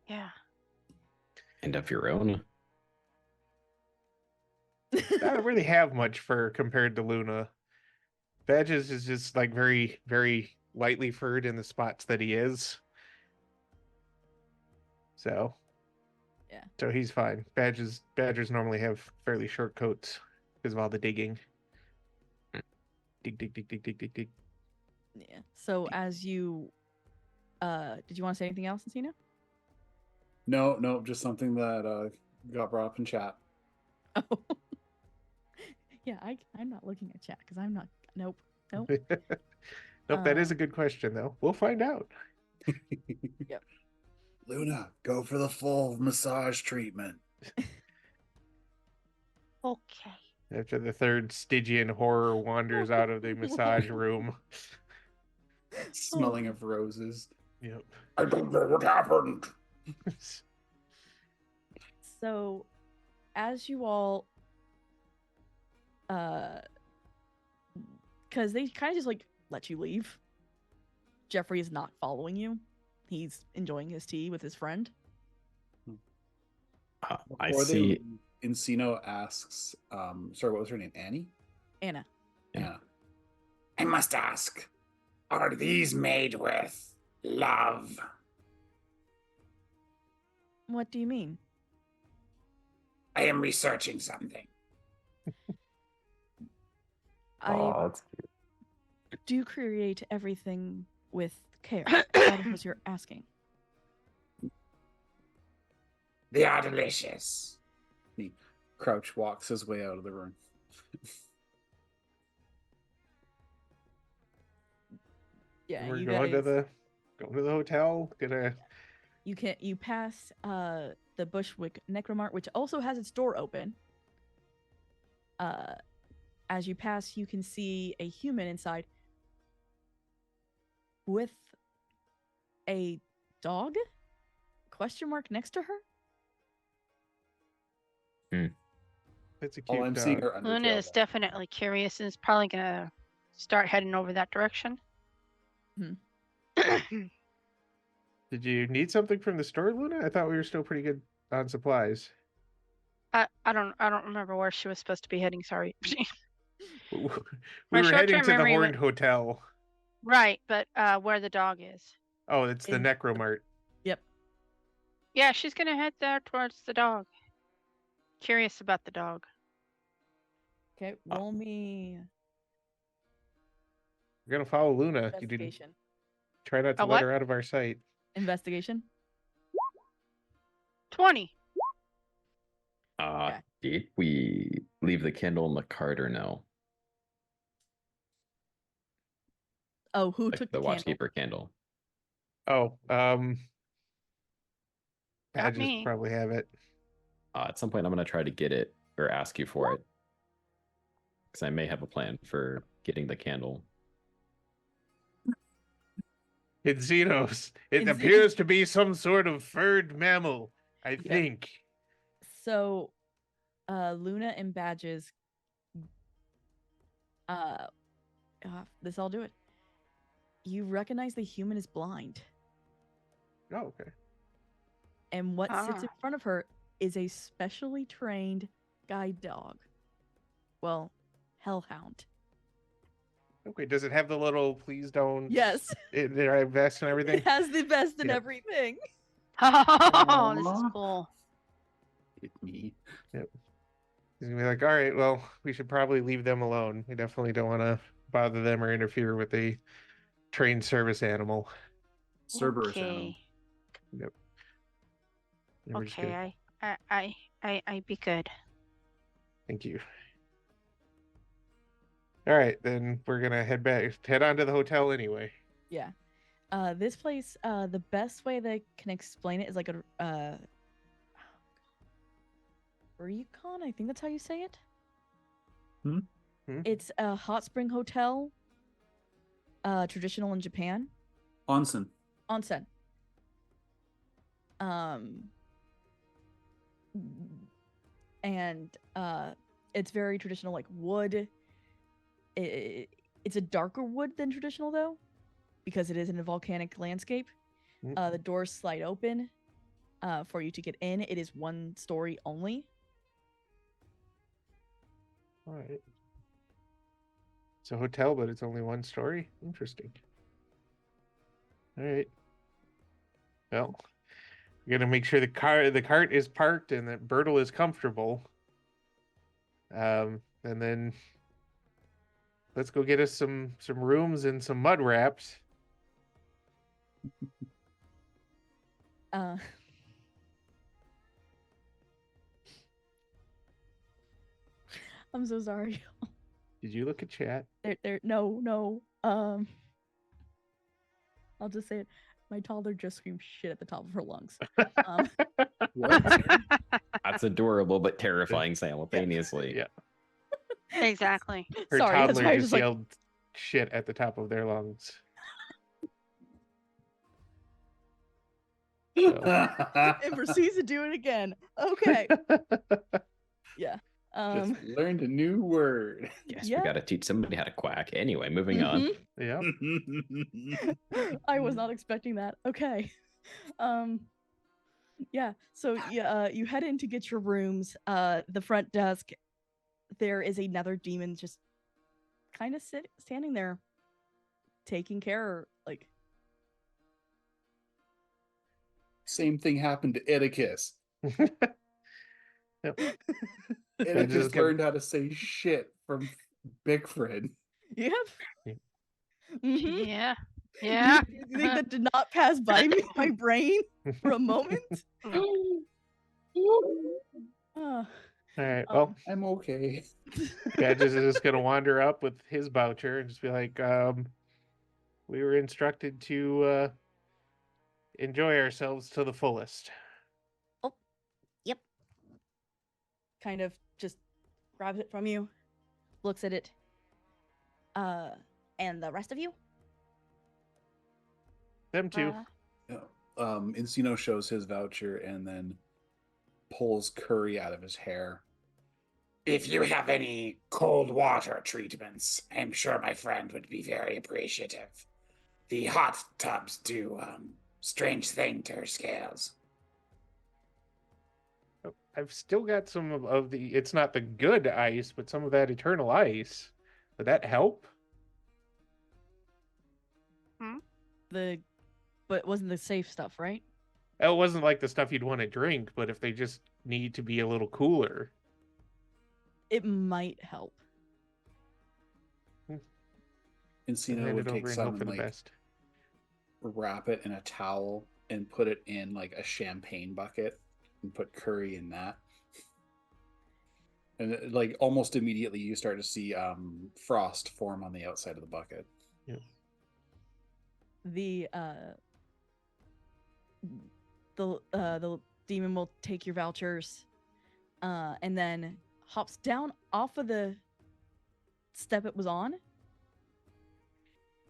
Yeah. And of your own. I don't really have much fur compared to Luna. Badges is just like very, very lightly furred in the spots that he is. So Yeah. So he's fine. Badgers normally have fairly short coats because of all the digging. Dig, dig, dig, dig, dig, dig, dig. Yeah. So as you did you want to say anything else, Encino? No, just something that got brought up in chat. Oh. Yeah, I'm not looking at chat because I'm not. Nope. Nope, that is a Um, good question though. We'll find out. Yep. Luna, go for the full massage treatment. Okay. After the third Stygian horror wanders out of the massage room. Smelling of roses. Yep. I don't know what happened. So, as you all, because they kind of just like let you leave. Jeffrey is not following you. He's enjoying his tea with his friend. I Before see. Encino asks, sorry, what was her name? Annie? Anna. Yeah. I must ask, are these made with love? What do you mean? I am researching something. I That's cute. do create everything with care. If that is what you're asking. They are delicious. He crouch walks his way out of the room. Yeah, We're you going guys. to the hotel. You pass the Bushwick Necromart, which also has its door open. As you pass, you can see a human inside with a dog? Question mark next to her? It's a All cute I'm seeing dog. are Luna Undertale. is definitely curious and is probably gonna start heading over that direction. Did you need something from the store, Luna? I thought we were still pretty good on supplies. I don't remember where she was supposed to be heading. Sorry. We My were heading short-term to the memory Horned went- Hotel. Right, but where the dog is. Oh, it's the In- Necromart. Yep. Yeah, she's gonna head there towards the dog. Curious about the dog. Okay, roll me We're gonna follow Luna. You didn't investigation. try not to A let what? her out of our sight. Investigation. 20. Okay. Did we leave the candle in the cart or no? Oh, who Like took the the candle? watchkeeper candle. Oh, Not Badges me. probably have it. At some point, I'm going to try to get it or ask you for it. Because I may have a plan for getting the candle. In Xenos, it In appears to be some sort of furred mammal, I think. So, Luna and Badges. This I'll do it. You recognize the human is blind, Oh, okay. and what sits in Ah. front of her is a specially trained guide dog. Well, hellhound. Okay, does it have the little please don't Yes, vest and everything? it has the best and Yep. everything. Oh, this is Aw. cool. Hit me. He's gonna be like, all right, well, we should probably leave them alone. We definitely don't want to bother them or interfere with a trained service animal. Cerberus animal. Okay. And we're just gonna- Okay, I be good. Thank you. All right, then we're gonna head on to the hotel anyway. Yeah. This place, the best way they can explain it is like a recon. I think that's how you say it. Hmm? It's a hot spring hotel, traditional in Japan. Onsen. Onsen. And it's very traditional, like wood. It's a darker wood than traditional though, because it is in a volcanic landscape. The doors slide open for you to get in. It is one story only. All right. It's a hotel, but it's only one story. Interesting. All right. Well, we got to make sure the cart is parked and that Bertle is comfortable. And then let's go get us some rooms and some mud wraps. I'm so sorry. Did you look at chat? No. I'll just say it. My toddler just screamed shit at the top of her lungs. That's adorable but terrifying simultaneously. Yeah. Exactly. Her Sorry, that's toddler why I just just like yelled shit at the top of their lungs. and proceeds to do it again. Okay. Yeah. Just learned a new word. Guess we gotta teach somebody how to quack. Anyway, moving on. Yeah. I was not expecting that. Okay. Yeah. So yeah, you head in to get your rooms. The front desk, there is another demon just kind of standing there, taking care. Like Same thing happened to Edicus. Yep. Edicus learned how to say shit from Bigfred. Yep. Yeah. Yeah. You think that did not pass by me, my brain, for a moment? All right. Well, I'm okay. Badges is just gonna wander up with his voucher and just be like, we were instructed to enjoy ourselves to the fullest. Oh, yep. Kind of just grabs it from you, looks at it. And the rest of you? Them too. Encino shows his voucher and then pulls curry out of his hair. If you have any cold water treatments, I'm sure my friend would be very appreciative. The hot tubs do strange thing to her scales. I've still got some of the, it's not the good ice, but some of that eternal ice. Would that help? But it wasn't the safe stuff, right? It wasn't like the stuff you'd want to drink, but if they just need to be a little cooler. It might help. Encino would take some and like wrap it in a towel and put it in like a champagne bucket and put curry in that. And like almost immediately you start to see frost form on the outside of the bucket. Yeah. The demon will take your vouchers and then hops down off of the step it was on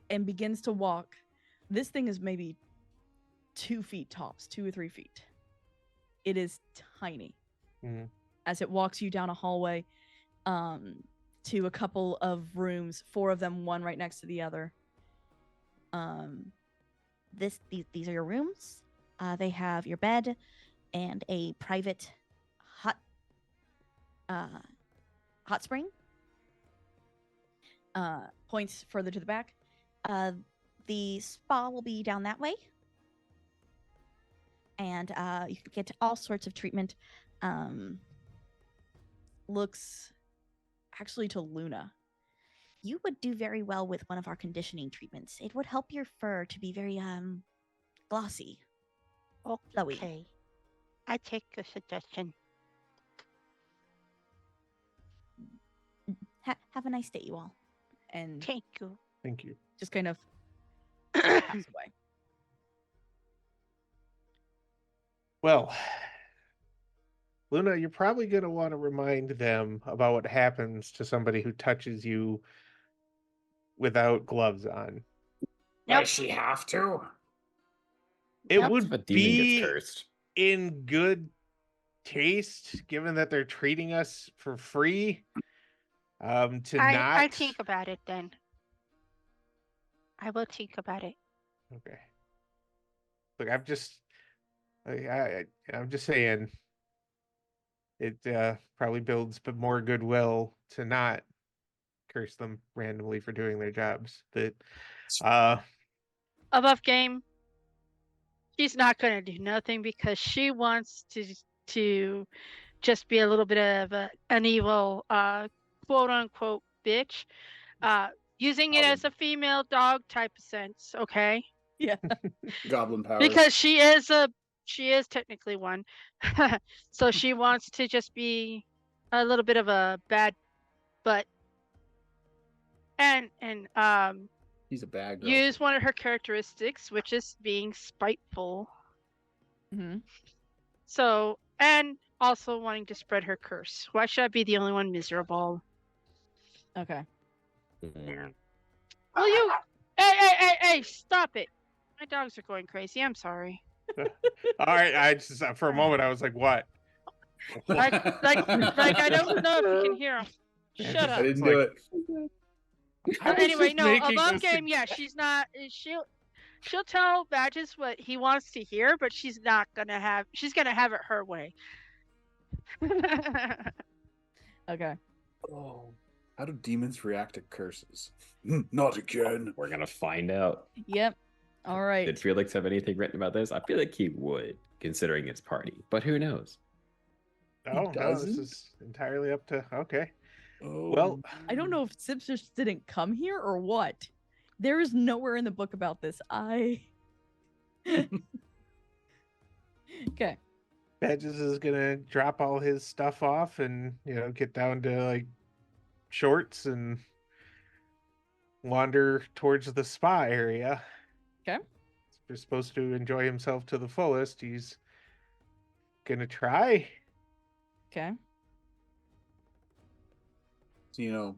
and begins to walk. This thing is maybe 2 feet tops, 2 or 3 feet. It is tiny. As it walks you down a hallway to a couple of rooms, 4 of them, one right next to the other. These are your rooms. They have your bed and a private hot spring. Points further to the back. The spa will be down that way. And you can get all sorts of treatment. Looks actually to Luna. You would do very well with one of our conditioning treatments. It would help your fur to be very glossy. Okay. Flowy. I take your suggestion. Have a nice day, you all. And thank you. Thank you. Just kind of pass away. Well, Luna, you're probably going to want to remind them about what happens to somebody who touches you without gloves on. Nope. Does she have to? It Nope. would If a demon gets be cursed. in good taste, given that they're treating us for free, to not. I think about it then. I will think about it. Okay. Look, I'm just saying, it probably builds more goodwill to not curse them randomly for doing their jobs. That Above game, she's not gonna do nothing because she wants to just be a little bit of an evil quote unquote bitch. Using it as a female dog type of sense, okay? Yeah. Goblin powers. Because she is technically one. So she wants to just be a little bit of a bad butt and He's a bad girl. use one of her characteristics, which is being spiteful. Mm-hmm. So, and also wanting to spread her curse. Why should I be the only one miserable? Okay. Will you? Hey, stop it. My dogs are going crazy. I'm sorry. all right, I just for a moment I was like, what? Like I don't know if you can hear them. Shut I up. didn't like- do it. I was Anyway, just no, making above a game, yeah, she's not. She'll tell Badges what he wants to hear, but she's not gonna have. She's gonna have it her way. Okay. Oh, how do demons react to curses? Not again. We're gonna find out. Yep. All right. Did Felix have anything written about this? I feel like he would, considering his party. But who knows? Oh no, this doesn't? is entirely up to okay. Oh, Well, I don't know if Sips just didn't come here or what. There is nowhere in the book about this. Okay. Badges is gonna drop all his stuff off and get down to like shorts and wander towards the spa area. Okay. He's supposed to enjoy himself to the fullest. He's gonna try. Okay. So,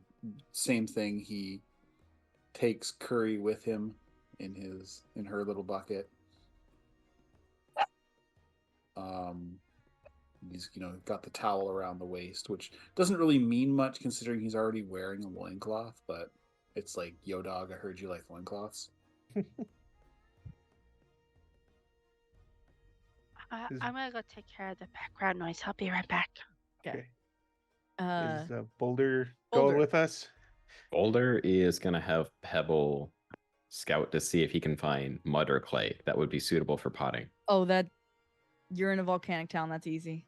same thing. He takes Curry with him in her little bucket. He's got the towel around the waist, which doesn't really mean much considering he's already wearing a loincloth, but it's like, yo dog, I heard you like loincloths. I'm gonna go take care of the background noise. I'll be right back. Okay. Is Boulder Boulder. going with us? Boulder is gonna have Pebble scout to see if he can find mud or clay that would be suitable for potting. Oh, you're in a volcanic town. That's easy.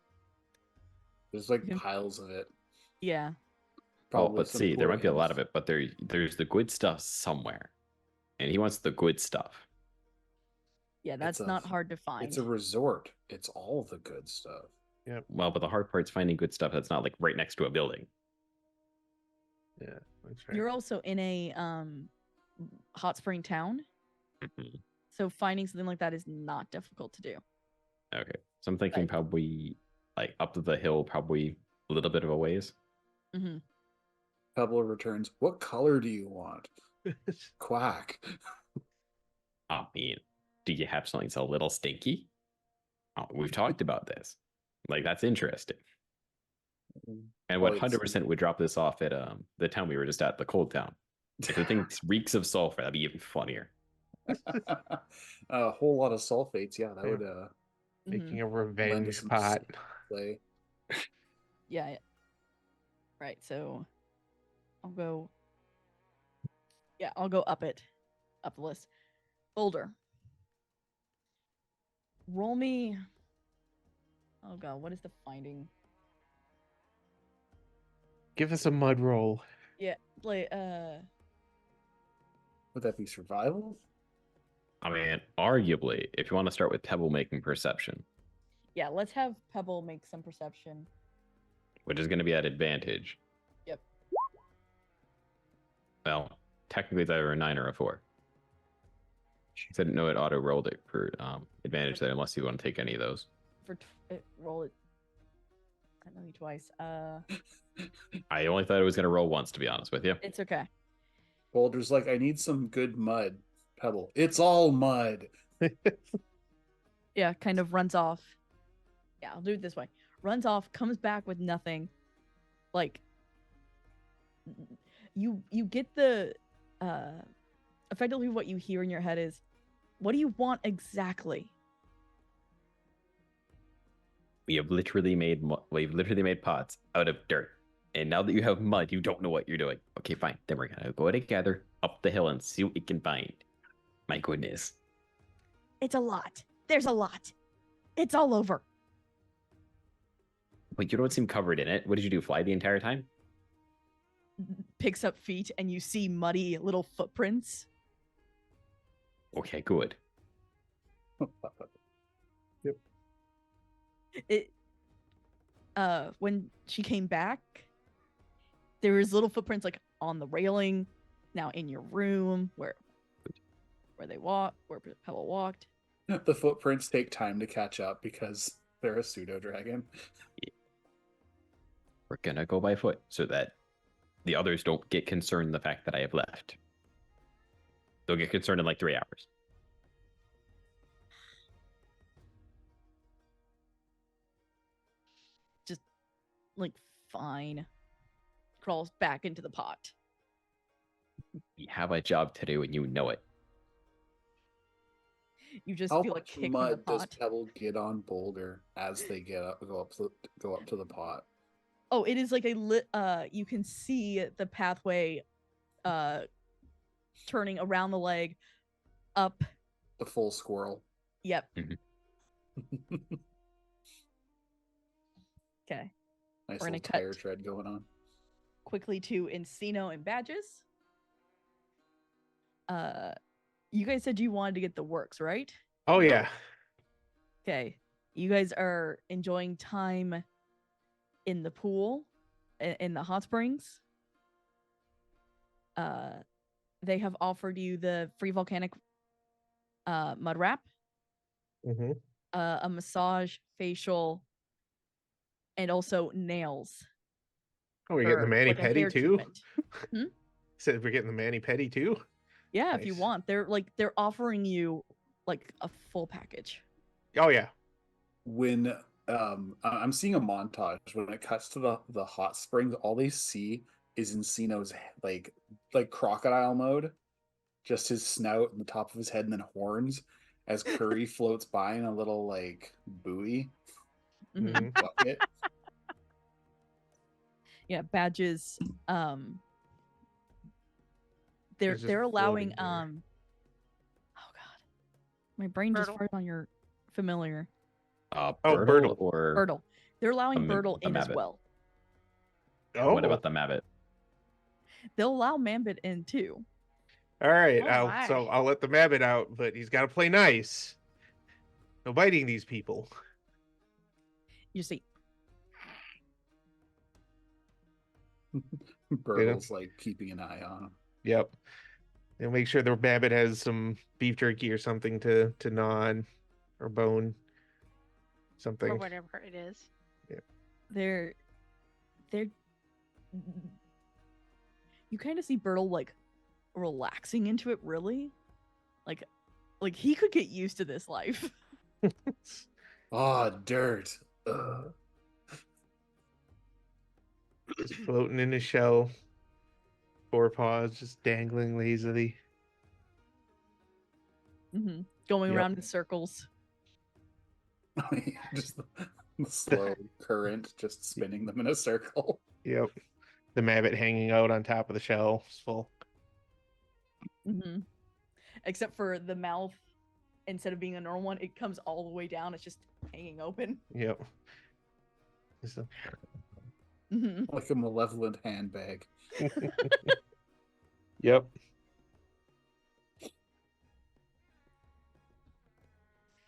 There's like Yeah. piles of it. Yeah. Probably But some see, there poor might be a lot hills. of it, but there's the good stuff somewhere, and he wants the good stuff. Yeah, that's It's a- not hard to find. It's a resort. It's all the good stuff. Well, but the hard part's finding good stuff that's not like right next to a building. Yeah, that's right. You're also in a hot spring town, Mhm. so finding something like that is not difficult to do. Okay, so I'm thinking Right. probably like up the hill, probably a little bit of a ways. Mm-hmm. Pebble returns. What color do you want? Quack. I mean, do you have something that's a little stinky? Oh, we've talked about this. Like, that's interesting. And Well, it's- 100% would drop this off at the town we were just at, the cold town. If the thing reeks of sulfur, that'd be even funnier. A whole lot of sulfates. Yeah, that Yeah. would Mm-hmm. Making a lend revenge some pot. play. Yeah. Right. So I'll go. Yeah, I'll go up the list. Boulder. Roll me. Oh god, what is the finding? Give us a mud roll. Yeah, like Would that be survival? I mean, arguably, if you want to start with Pebble making perception, yeah, let's have Pebble make some perception. which is going to be at advantage. Yep. Well, technically, it's either a 9 or a 4. I didn't know it auto rolled it for advantage there, unless you want to take any of those. roll it. I know you twice. I only thought I was going to roll once, to be honest with you. It's okay. Boulder's like, I need some good mud. Pebble. It's all mud. Yeah, kind of runs off. Yeah, I'll do it this way. Runs off, comes back with nothing. Like you get the effectively what you hear in your head is, what do you want exactly? We've literally made pots out of dirt, and now that you have mud, you don't know what you're doing. Okay, fine. Then we're gonna go together up the hill and see what we can find. My goodness. It's a lot. There's a lot. It's all over. But you don't seem covered in it. What did you do? Fly the entire time? Picks up feet, and you see muddy little footprints. Okay, good. It when she came back, there was little footprints like on the railing, now in your room where Pebble walked. The footprints take time to catch up because they're a pseudo dragon. We're gonna go by foot so that the others don't get concerned the fact that I have left. They'll get concerned in like 3 hours. Just like fine. Crawls back into the pot. You have a job to do and you know it. You just How feel a much kick from the mud does pot. Pebble get on Boulder as they go up to the pot? Oh, it is like you can see the pathway turning around the leg up. The full squirrel. Yep. Okay. Nice We're gonna little cut tire tread going on. quickly to Encino and Badges. You guys said you wanted to get the works, right? Oh yeah. Okay. You guys are enjoying time in the pool, in the hot springs. They have offered you the free volcanic mud wrap, Mm-hmm. a massage, facial, and also nails. Oh, we're getting the for, mani like, a pedi hair too. treatment. Said we're getting the mani pedi too. Yeah, if you Nice. want. They're offering you like a full package. Oh yeah. When I'm seeing a montage when it cuts to the hot springs, all they see is Encino's like crocodile mode, just his snout and the top of his head and then horns as Curry floats by in a little like buoy Mhm. bucket. Yeah, Badges. They're It's just they're allowing floating there. oh god, my brain just Birtle. farted on your familiar Birtle. Birtle or Birtle. They're allowing the Birtle in as Mabbit. well. Oh, What about the Mabbit? They'll allow Mambit in too. all right. Oh, I'll let the Mabbit out, but he's got to play nice. No biting these people. You see, Birtle's like keeping an eye on him. Yep. And make sure the Mabbit has some beef jerky or something to gnaw on, or bone, something. or whatever it is. they're you kind of see Birtle like relaxing into it, really. Like he could get used to this life. Ah, dirt. Ugh. Just floating in his shell. Four paws just dangling lazily. Going Yep. around in circles. Just the slow current just spinning them in a circle. Yep. The Mabbit hanging out on top of the shell. It's full. Except for the mouth, instead of being a normal one, it comes all the way down. It's just hanging open. Yep. So- Like a malevolent handbag. Yep.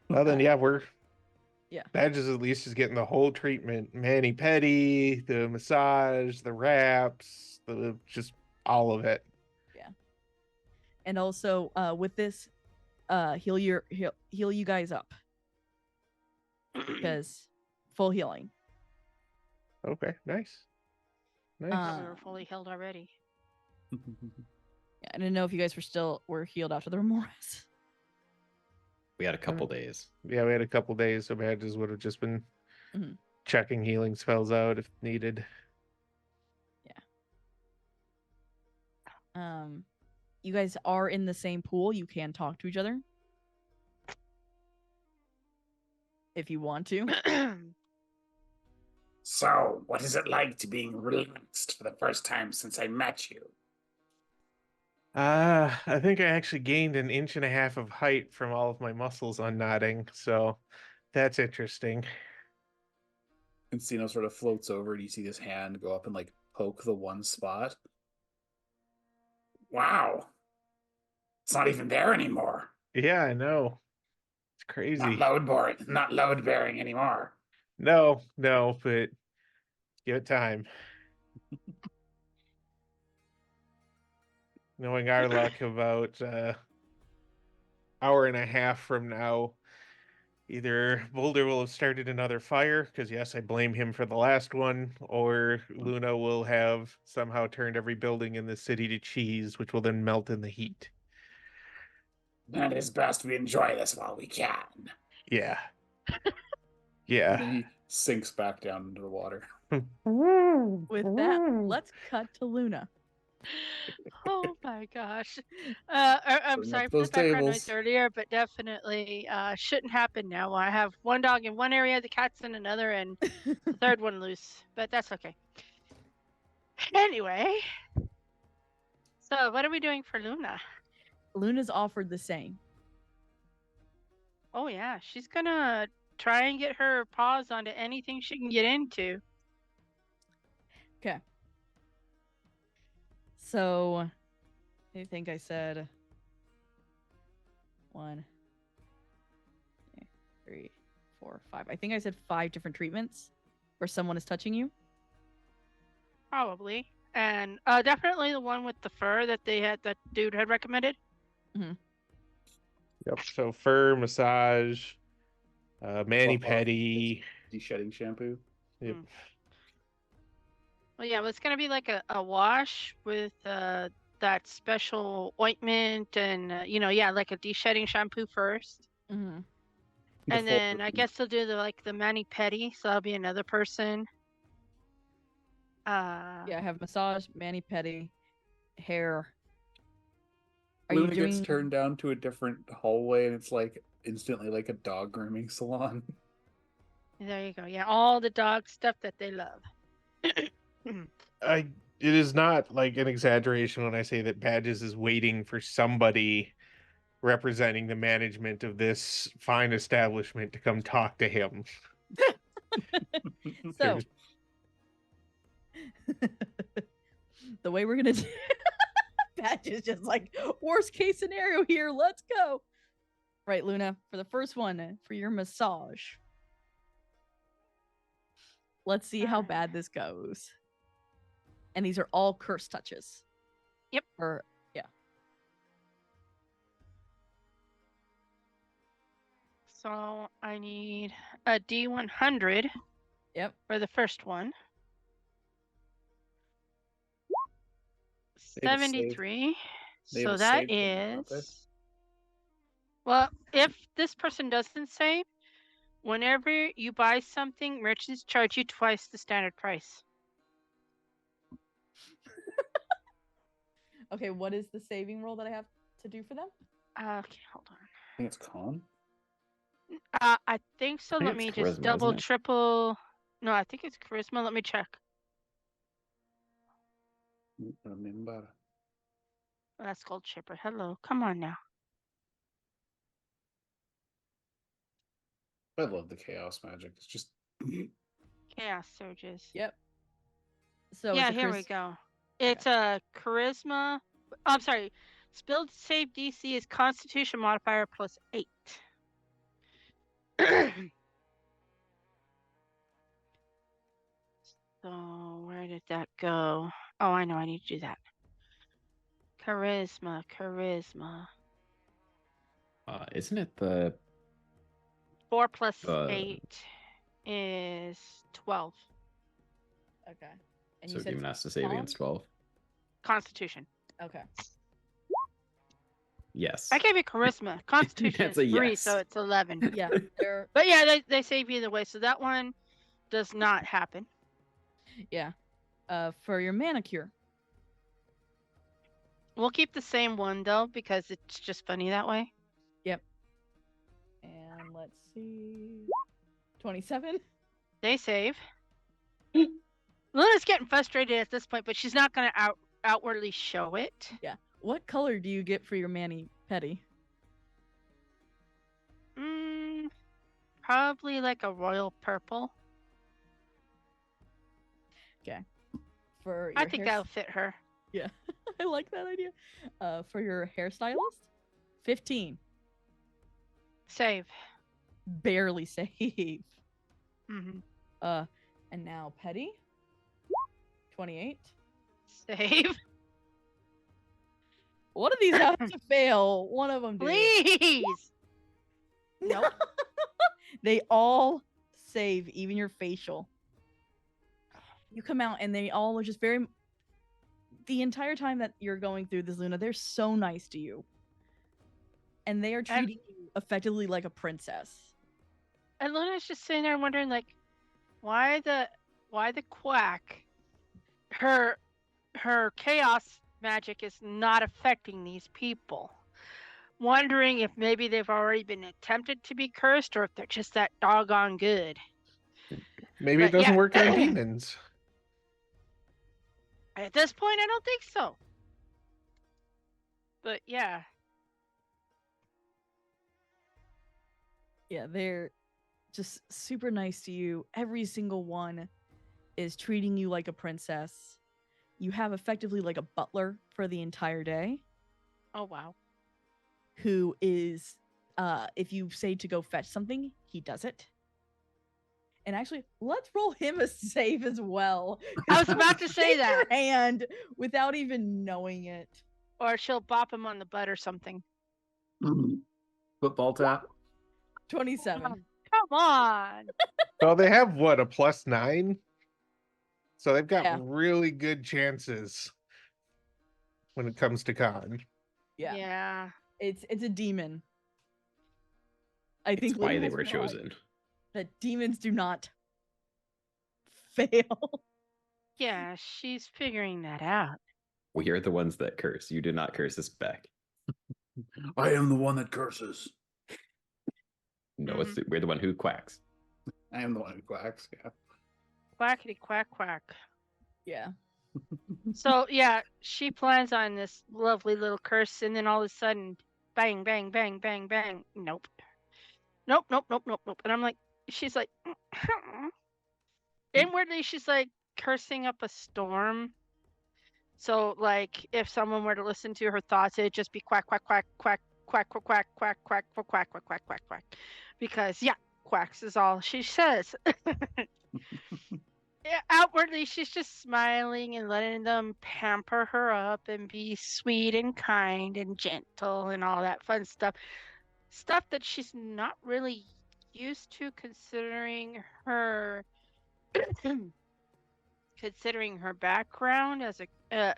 Well then, yeah, Badges at least is getting the whole treatment: mani pedi, the massage, the wraps, just all of it. And also, with this, heal you guys up. because full healing. Okay, nice. Nice. I thought we were fully healed already. Yeah, I didn't know if you guys were healed after the remorse. We had a couple days. Yeah, we had a couple days, so badges would have just been Mhm. checking healing spells out if needed. You guys are in the same pool. You can talk to each other if you want to. So, what is it like to being relaxed for the first time since I met you? I think I actually gained 1.5 inches of height from all of my muscles unnodding, so that's interesting. Encino sort of floats over, and you see his hand go up and like poke the one spot. Wow. It's not even there anymore. Yeah, I know. It's crazy. Not load bearing anymore. No, but give it time. Knowing our luck, about hour and a half from now, either Boulder will have started another fire, because yes, I blame him for the last one, or Luna will have somehow turned every building in the city to cheese, which will then melt in the heat. Then it is best we enjoy this while we can. Yeah. And Yeah. then he sinks back down into the water. With that, let's cut to Luna. Oh my gosh. I'm Bring sorry up for the those background noise tables. earlier, but definitely shouldn't happen now. I have one dog in one area, the cat's in another, and the third one loose. But that's okay. Anyway. So what are we doing for Luna? Luna's offered the same. Oh yeah, she's gonna try and get her paws onto anything she can get into. Okay. So, I think I said 1, 2, 3, 4, 5. I think I said 5 different treatments where someone is touching you. Probably. And definitely the one with the fur that dude had recommended. Yep. So fur, massage, mani Fluff off pedi. De-shedding shampoo. Yep. Well, yeah, well, it's gonna be like a wash with that special ointment and like a de-shedding shampoo first, Mm-hmm. The and full then I routine. guess they'll do the mani pedi, so that'll be another person. Yeah, I have massage, mani pedi, hair. Are Luna you doing? gets turned down to a different hallway, and it's like instantly like a dog grooming salon. There you go. Yeah, all the dog stuff that they love. It is not like an exaggeration when I say that Badges is waiting for somebody representing the management of this fine establishment to come talk to him. So, the way we're gonna do Patch is just like worst case scenario here. Let's go. Right, Luna, for the first one, for your massage. Let's see how bad this goes. And these are all curse touches. Yep. Or yeah. So I need a D100. Yep. For the first one. They have a save. 73. They have So a that save thing, don't they? is. Well, if this person doesn't save, whenever you buy something, merchants charge you twice the standard price. Okay, what is the saving roll that I have to do for them? Okay, hold on. I think it's con. I think so. think Let it's me charisma, just double, isn't it? triple. No, I think it's charisma. Let me check. Remember. Oh, that's Gold Chipper. Hello. Come on now. I love the chaos magic. It's just Chaos surges. Yep. So yeah, it's a here we go. It's a charisma. I'm sorry. Spell save DC is Constitution modifier plus 8. So where did that go? Oh, I know. I need to do that. Charisma. Isn't it the 4 plus 8. is 12. Okay. And So you said demon has to save con? against 12. Constitution. Okay. Yes. I gave you charisma. Constitution That's is a 3, yes. so it's 11. Yeah. They're But yeah, they save either way, so that one does not happen. yeah. For your manicure. We'll keep the same one though because it's just funny that way. Yep. And let's see. 27. They save. Luna's getting frustrated at this point, but she's not going to outwardly show it. Yeah. What color do you get for your mani petty? Probably like a royal purple. Okay. For your I think that'll fit her. Yeah. I like that idea. For your hairstylist, 15. Save. Barely save. Mm-hmm. And now petty, 28. Save. One of these has to fail. One of them did. Please. Nope. They all save, even your facial. You come out and they all are just very. The entire time that you're going through this, Luna, they're so nice to you. And they are treating you effectively like a princess. And Luna's just sitting there wondering, like, why the quack? Her chaos magic is not affecting these people. Wondering if maybe they've already been attempted to be cursed, or if they're just that doggone good. Maybe it But doesn't yeah. work on demons. At this point, I don't think so. But yeah. Yeah, they're just super nice to you. Every single one is treating you like a princess. You have effectively like a butler for the entire day Oh wow. who is if you say to go fetch something, he does it. And actually, let's roll him a save as well. I was about to say Shake that. your hand without even knowing it. Or she'll bop him on the butt or something. Football tap. 27. Come on. Well, they have what, a +9? So they've got Yeah. really good chances when it comes to con. Yeah. Yeah. It's a demon. I think It's why Luna they has were realized chosen. that demons do not fail. Yeah, she's figuring that out. We are the ones that curse. You did not curse us back. I am the one that curses. No, we're the one who quacks. I am the one who quacks. Yeah. Quackity quack quack. Yeah. So yeah, she plans on this lovely little curse, and then all of a sudden, bang, bang, bang, bang, bang. Nope. Nope, nope, nope, nope, nope. And I'm like, she's like, inwardly, she's like cursing up a storm. So like, if someone were to listen to her thoughts, it'd just be quack, quack, quack, quack, quack, quack, quack, quack, quack, quack, quack, quack, quack, quack, quack. Because yeah, quacks is all she says. Yeah, outwardly, she's just smiling and letting them pamper her up and be sweet and kind and gentle and all that fun stuff. Stuff that she's not really used to, considering her background as a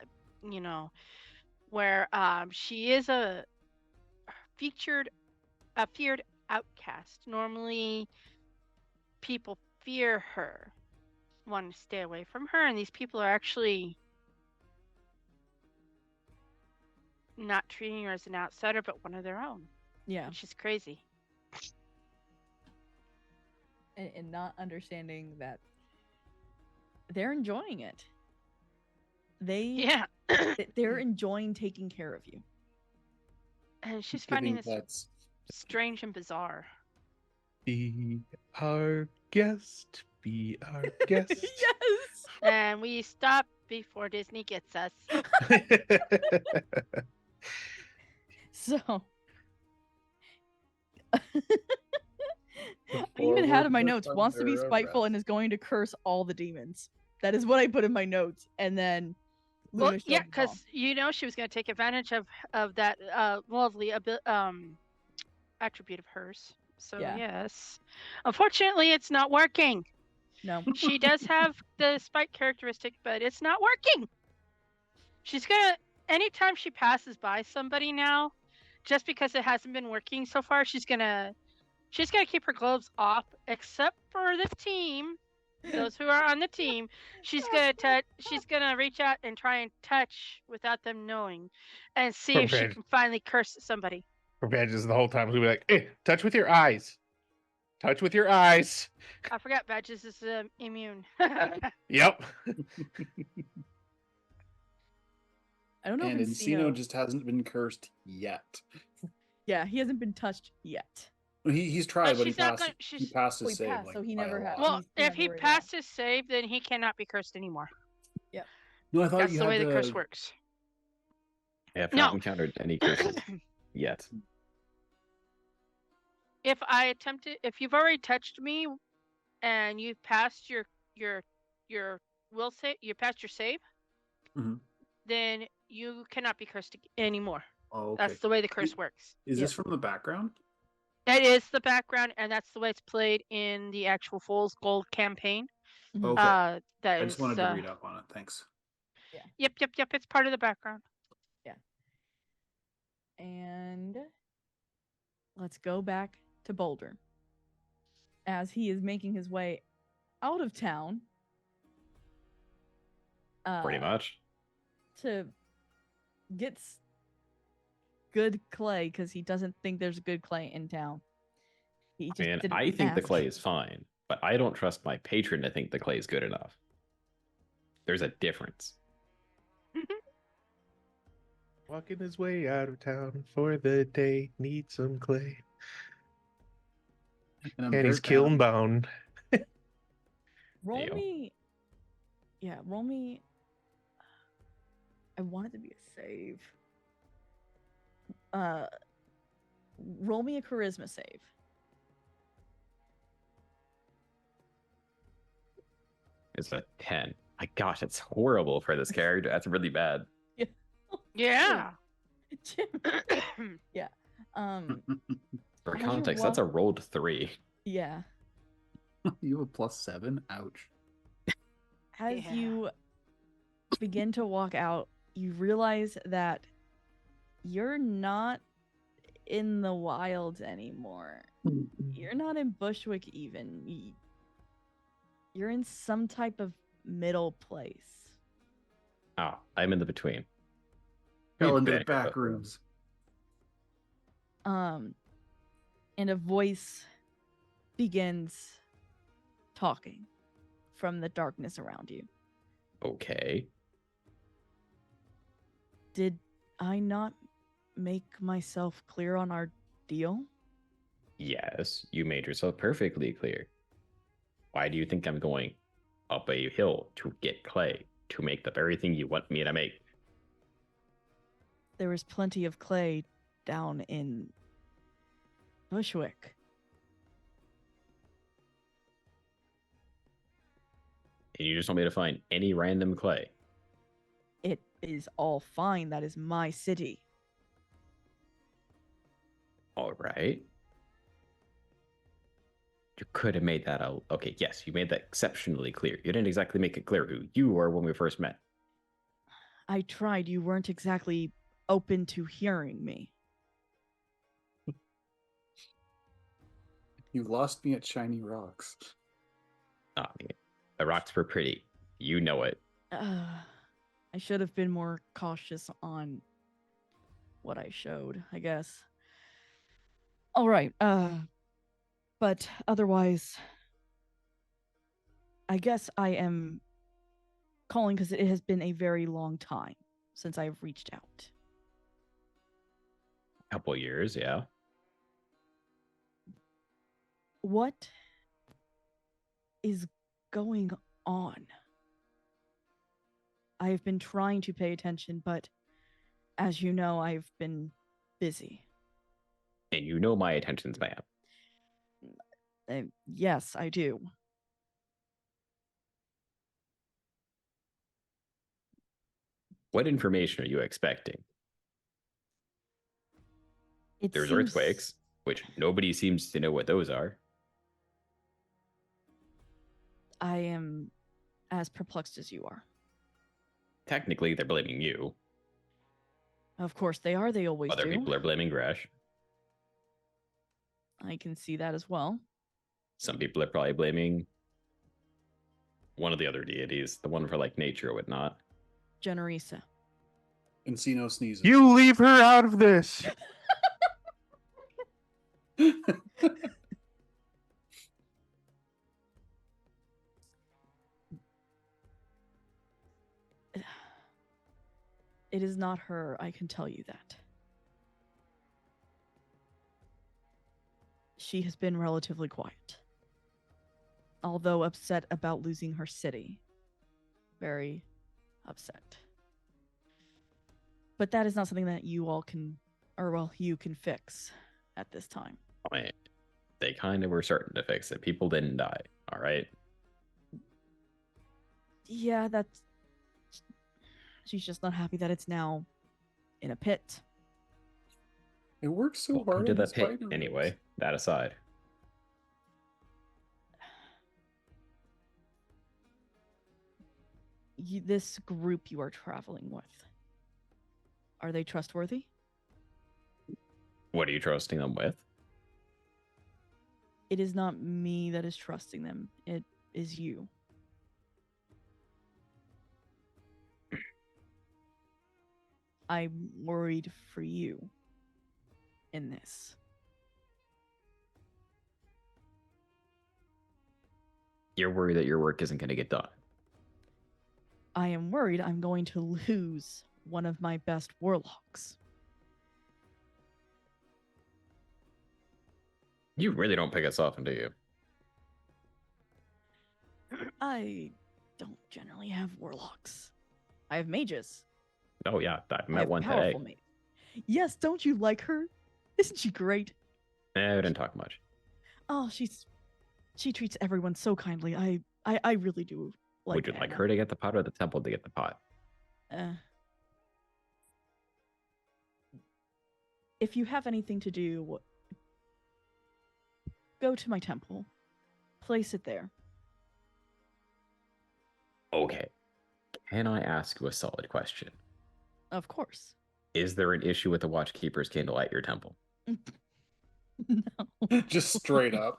where she is a feared outcast. Normally, people fear her, want to stay away from her, and these people are actually not treating her as an outsider but one of their own. Yeah. Which is crazy. And not understanding that they're enjoying it. Yeah. They're enjoying taking care of you. And she's finding this That's strange and bizarre. Be our guest. Be our guest. Yes. And we stop before Disney gets us. So I even had in my notes, wants to be spiteful and is going to curse all the demons. That is what I put in my notes. And then Well, Luna yeah, showed me because wrong. she was going to take advantage of that lovely attribute of hers. So Yeah. yes. Unfortunately, it's not working. No. She does have the spike characteristic, but it's not working. She's gonna, anytime she passes by somebody now, just because it hasn't been working so far, she's gonna keep her gloves off, except for the team. Those who are on the team, she's gonna reach out and try and touch without them knowing, and see if she Perfect. can finally curse somebody. For badges the whole time, we'll be like, hey, touch with your eyes. Touch with your eyes. I forgot Badges is immune. Yep. I don't know And if Encino just hasn't been cursed yet. Yeah, he hasn't been touched yet. He's tried, but he she's not passed. gonna- He she's- passed Oh, his he save. passed, Like, so he by a never lot. had. Well, he's never if he worried passed his save, then he cannot be cursed anymore. No, I thought That's you the had way the curse to. works. I have No. not encountered any curses yet. If you've already touched me, and you've passed your will save, you passed your save, Mhm. then you cannot be cursed anymore. Oh, okay. That's the way the curse works. Is this from the background? That is the background, and that's the way it's played in the actual Fool's Gold campaign. Okay. That I just wanted to read up on it. Thanks. Yep. It's part of the background. And let's go back to Boulder. As he is making his way out of town. Pretty much. To get good clay, because he doesn't think there's good clay in town. He just didn't I think the ask. clay is fine, but I don't trust my patron to think the clay is good enough. There's a difference. Walking his way out of town for the day, need some clay. And he's kiln bound. Roll me. Yeah, roll me. I want it to be a save. Roll me a charisma save. It's a 10. My gosh, it's horrible for this character. That's really bad. Yeah. Jim. Yeah. For As you're context, that's a rolled 3. Yeah. You have a +7? Ouch. As Yeah. you begin to walk out, you realize that you're not in the wilds anymore. You're not in Bushwick even. You're in some type of middle place. Oh, I'm in the between. Fell into the Back back up. rooms. And a voice begins talking from the darkness around you. Okay. Did I not make myself clear on our deal? Yes, you made yourself perfectly clear. Why do you think I'm going up a hill to get clay to make the very thing you want me to make? There was plenty of clay down in Bushwick. And you just want me to find any random clay? It is all fine. That is my city. All right. You could have made that out. Okay, yes, you made that exceptionally clear. You didn't exactly make it clear who you were when we first met. I tried. You weren't exactly open to hearing me. You lost me at Shiny Rocks. Oh, the rocks were pretty. You know it. I should have been more cautious on what I showed, I guess. All right. But otherwise, I guess I am calling because it has been a very long time since I've reached out. Couple years, yeah. What is going on? I've been trying to pay attention, but as you know, I've been busy. And you know my attentions, ma'am. Yes, I do. What information are you expecting? It There's seems- earthquakes. which nobody seems to know what those are. I am as perplexed as you are. Technically, they're blaming you. Of course they are. They always Other do. people are blaming Gresh. I can see that as well. Some people are probably blaming one of the other deities, the one for like nature or whatnot. Generisa. Encino sneezes. You leave her out of this. It is not her, I can tell you that. She has been relatively quiet. Although upset about losing her city. Very upset. But that is not something that you all can, or well, you can fix at this time. I mean, they kind of were certain to fix it. People didn't die, all right? Yeah, that's... She's just not happy that it's now in a pit. It works so Welcome hard to on the the pit, spider anyway. webs. That aside. This group you are traveling with, are they trustworthy? What are you trusting them with? It is not me that is trusting them. It is you. I'm worried for you in this. You're worried that your work isn't going to get done. I am worried I'm going to lose one of my best warlocks. You really don't pick us often, do you? I don't generally have warlocks. I have mages. Oh, yeah. I I met have one today. powerful mages. Yes, don't you like her? Isn't she great? I didn't talk much. Oh, she treats everyone so kindly. I really do like Would you like Anna. her to get the pot or the temple to get the pot? If you have anything to do, go to my temple. Place it there. Okay. Can I ask you a solid question? Of course. Is there an issue with the Watchkeeper's candle at your temple? No. Just straight up.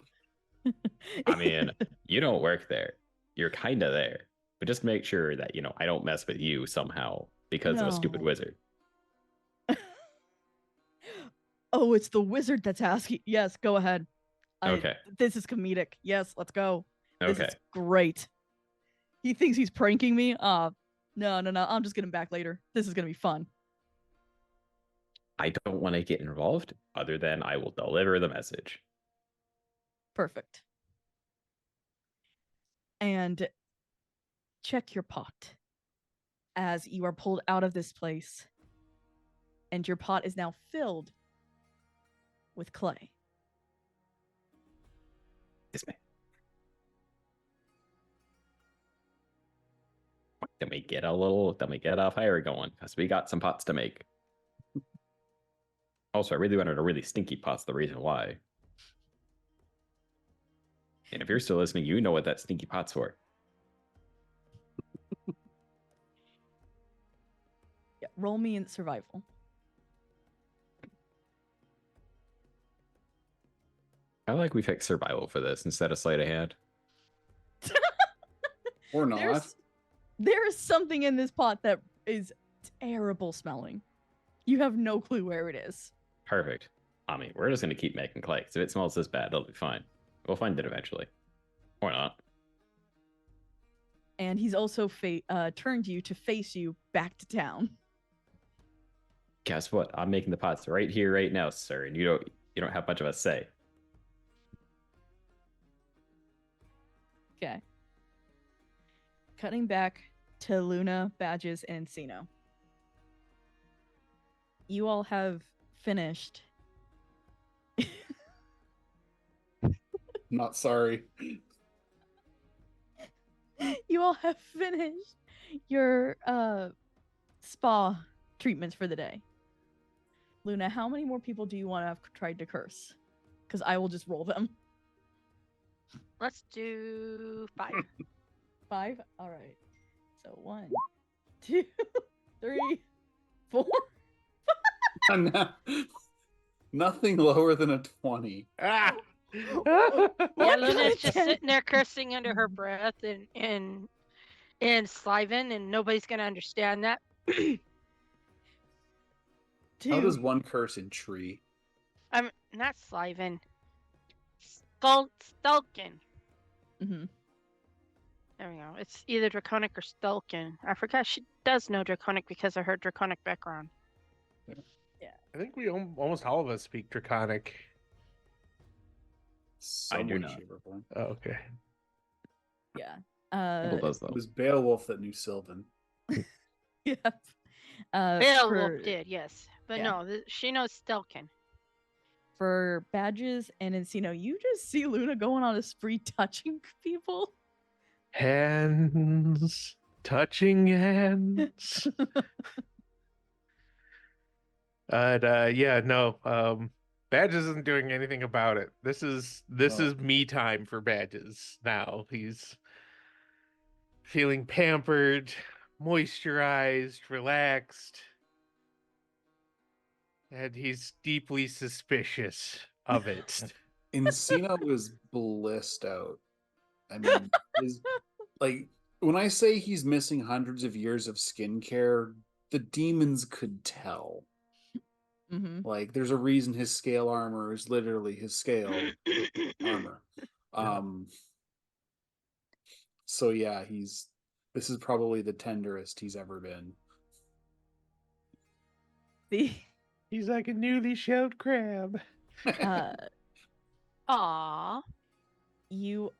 I mean, you don't work there. You're kind of there. But just make sure that, I don't mess with you somehow because of a stupid No. wizard. Oh, it's the wizard that's asking. Yes, go ahead. Okay. This is comedic. Yes, let's go. This Okay. is great. He thinks he's pranking me. No. I'm just getting back later. This is gonna be fun. I don't want to get involved other than I will deliver the message. Perfect. And check your pot as you are pulled out of this place. And your pot is now filled with clay. Yes, ma'am. Then we get a fire going because we got some pots to make. Also, I really wanted a really stinky pot's the reason why. And if you're still listening, you know what that stinky pot's for. Yeah, roll me in survival. I like we picked survival for this instead of sleight of hand. Or not. There is something in this pot that is terrible smelling. You have no clue where it is. Perfect. I mean, we're just going to keep making clay. Because if it smells this bad, it'll be fine. We'll find it eventually. Or not. And he's also turned you to face you back to town. Guess what? I'm making the pots right here, right now, sir. And you don't have much of a say. Okay. Cutting back to Luna, Badges, and Encino. You all have finished. Not sorry. You all have finished your spa treatments for the day. Luna, how many more people do you want to have tried to curse? because I will just roll them. Let's do 5. 5. All right. So 1, 2, 3, 4. Nothing lower than a 20. Ah! Yeah, What Luna's kind of just 10? sitting there cursing under her breath and sliving, and nobody's gonna understand that. How does 2. one curse in tree? I'm not sliving. Stalking. Mhm. There we go. It's either draconic or stalking. I forgot she does know draconic because of her draconic background. I think we almost all of us speak Draconic. Some I do way, not. shape, or form. Oh, okay. Yeah. Temple does It though. was Beowulf that knew Sylvan. Yep. Beowulf For did, yes. But yeah. no, she knows stalking. for Badges and Encino, you just see Luna going on a spree touching people. Hands. Touching hands. Yeah, no. Badges isn't doing anything about it. This is me time for Badges now. He's feeling pampered, moisturized, relaxed, and he's deeply suspicious of it. Encino was blissed out. I mean, like when I say he's missing hundreds of years of skincare, the demons could tell. Mm-hmm. Like, there's a reason his scale armor is literally his scale armor. So yeah, this is probably the tenderest he's ever been. He's like a newly shelled crab. Aww. You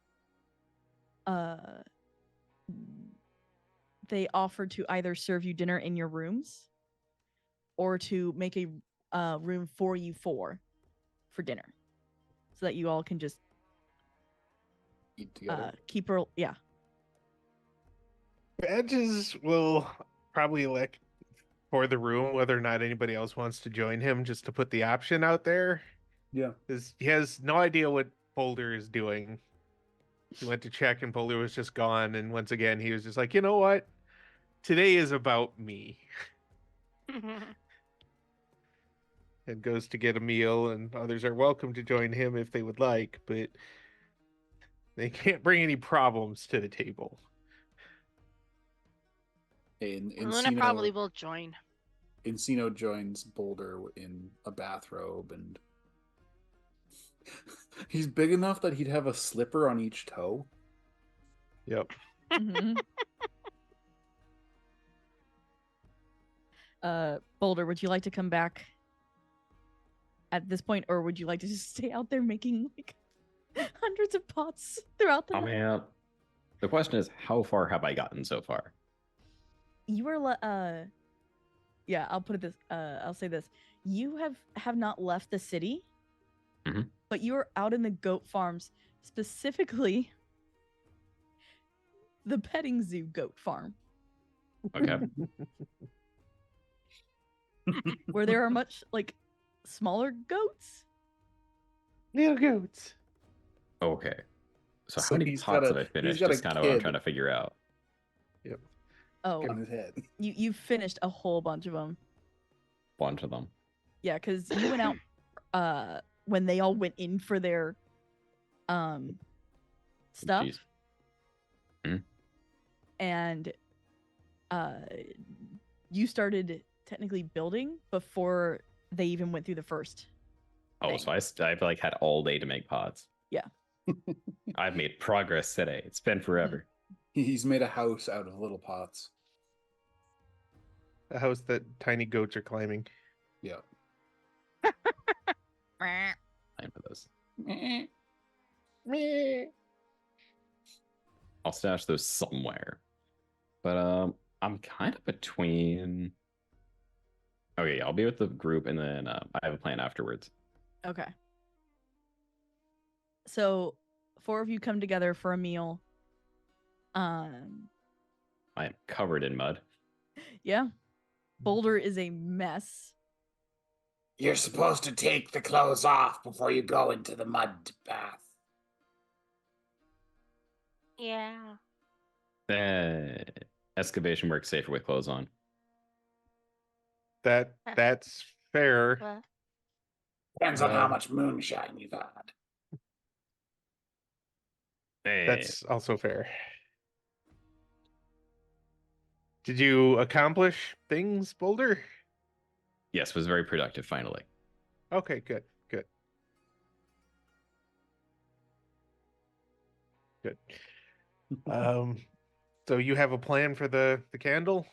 they offered to either serve you dinner in your rooms or to make a room for you for dinner, so that you all can just Eat together. keep her. Yeah. Badges will probably elect for the room whether or not anybody else wants to join him, just to put the option out there. Yeah. Because he has no idea what Boulder is doing. He went to check and Boulder was just gone. And once again, he was just like, you know what? Today is about me. And goes to get a meal, and others are welcome to join him if they would like, but they can't bring any problems to the table. Luna probably will join. Encino joins Boulder in a bathrobe, and he's big enough that he'd have a slipper on each toe. Yep. Mm-hmm. Boulder, would you like to come back at this point, or would you like to just stay out there making like hundreds of pots throughout the I night? mean, the question is, how far have I gotten so far? You are yeah, I'll put it this I'll say this. You have not left the city, but you are out in the goat farms, specifically the petting zoo goat farm, Okay. where there are much like smaller goats. Little goats. Okay. So how So many he's pots got have I he's finished? got a Is kind of what I'm kid. trying to figure out. Yep. Oh, On his head. you finished a whole bunch of them. Bunch of them. Yeah, because you went out when they all went in for their stuff. Jeez. And you started technically building before they even went through the first Oh, thing. so I've like had all day to make pots. Yeah. I've made progress today. It's been forever. He's made a house out of little pots. A house that tiny goats are climbing. Yeah. Time for this. I'll stash those somewhere. But I'm kind of between. Okay, I'll be with the group, and then I have a plan afterwards. Okay. So 4 of you come together for a meal. I am covered in mud. Yeah. Boulder is a mess. You're supposed to take the clothes off before you go into the mud bath. Yeah. Excavation works safer with clothes on. That's fair. Well, Depends on how Um, much moonshine you've had. That's also fair. Did you accomplish things, Boulder? Yes, was very productive finally. Okay, good, good, good. So you have a plan for the candle?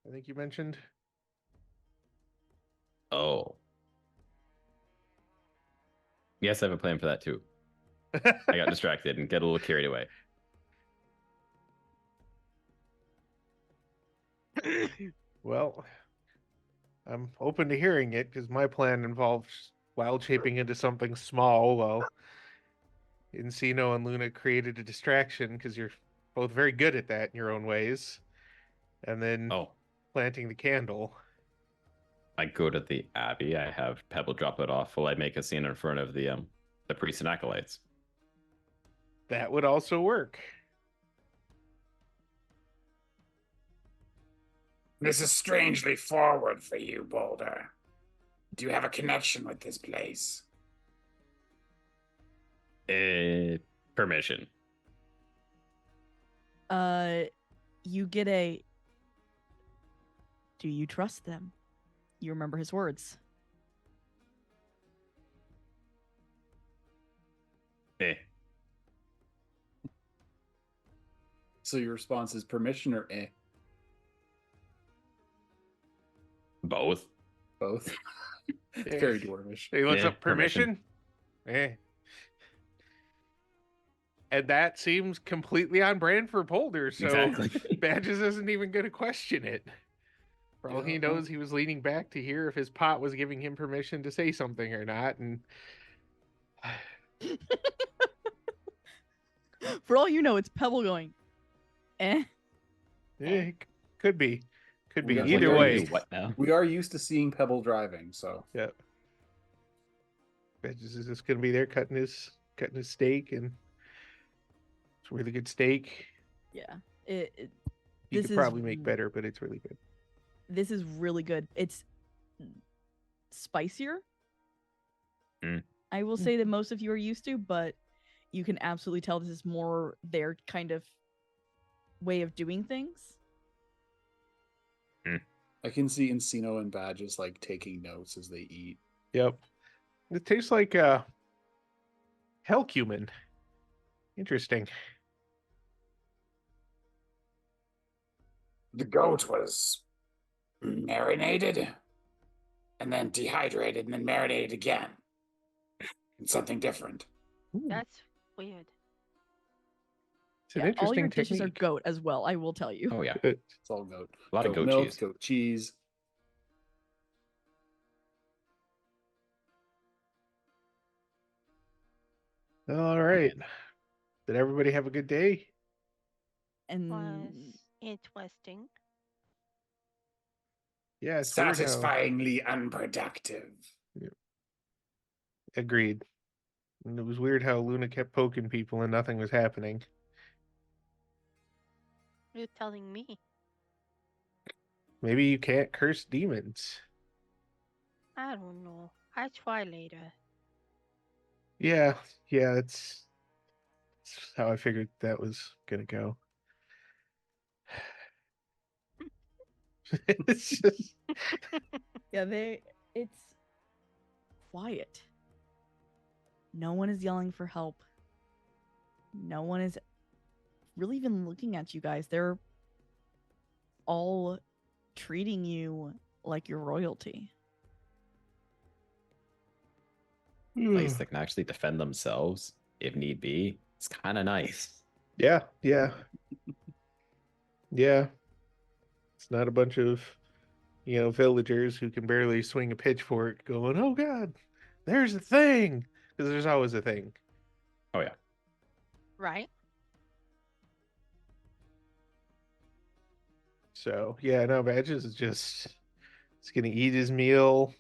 I think you mentioned. Oh. Yes, I have a plan for that too. I got distracted and get a little carried away. Well, I'm open to hearing it because my plan involves wild shaping into something small while Encino and Luna created a distraction because you're both very good at that in your own ways. And then Oh, planting the candle. I go to the Abbey. I have Pebble drop it off while I make a scene in front of the priests and acolytes. That would also work. This is strangely forward for you, Boulder. Do you have a connection with this place? Permission. You get a. Do you trust them? You remember his words. So your response is permission or eh? Both. Both. It's very dwarvish. Hey, what's Yeah, up? Permission? Eh. And that seems completely on brand for Boulder, so Exactly. Badges isn't even going to question it. For all he Yeah. knows, he was leaning back to hear if his pot was giving him permission to say something or not, and For all you know, it's Pebble going. Eh. could be, could be. We are- Either we are way, used- What now? We are used to seeing Pebble driving, so yeah. Badges is just going to be there cutting his steak, and it's a really good steak. Yeah. You This could is probably make better, but it's really good. This is really good. It's spicier. Mm. I will say that most of you are used to, but you can absolutely tell this is more their kind of way of doing things. I can see Encino and Badges like taking notes as they eat. Yep. It tastes like hell cumin. Interesting. The goat was marinated and then dehydrated and then marinated again. It's something different. that's weird. It's an Yeah, all your interesting dishes are technique. goat as well, I will tell you. Oh yeah. Good. It's all goat. A lot of goat milk, cheese. goat cheese. All right. Did everybody have a good day? And Was interesting. Yeah, it's weird how... Satisfyingly unproductive. Agreed. And it was weird how Luna kept poking people and nothing was happening. You're telling me. Maybe you can't curse demons. I don't know. I try later. Yeah, that's how I figured that was gonna go. It's just yeah, it's quiet. No one is yelling for help. No one is really even looking at you guys. They're all treating you like your royalty. Place that can actually defend themselves if need be. It's kind of nice. yeah. It's not a bunch of villagers who can barely swing a pitchfork going, "Oh God, there's a thing," because there's always a thing. Oh yeah. Right? So yeah, no, Badges is just he's gonna eat his meal,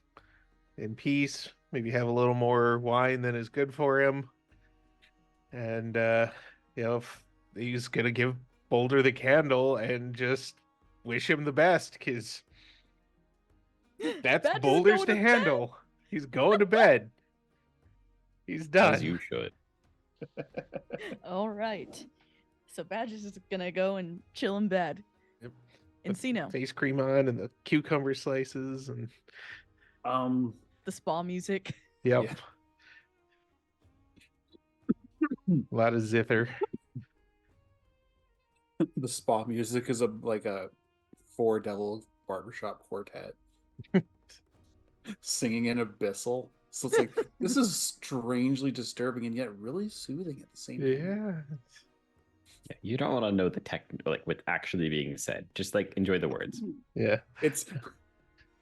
in peace. Maybe have a little more wine than is good for him. And if he's gonna give Boulder the candle and just wish him the best, because that's Badges is Boulder's going to bed. handle. He's going to bed. He's As done. you should. All right. So Badges is gonna go and chill in bed. Yep. Encino, Face cream on and the cucumber slices and the spa music. yep. Yeah. A lot of zither. The spa music is like a Four Devil barbershop quartet singing in abyssal. So it's like this is strangely disturbing and yet really soothing at the same time. Yeah. Yeah, you don't want to know the like what's actually being said. Just like enjoy the words. Yeah. It's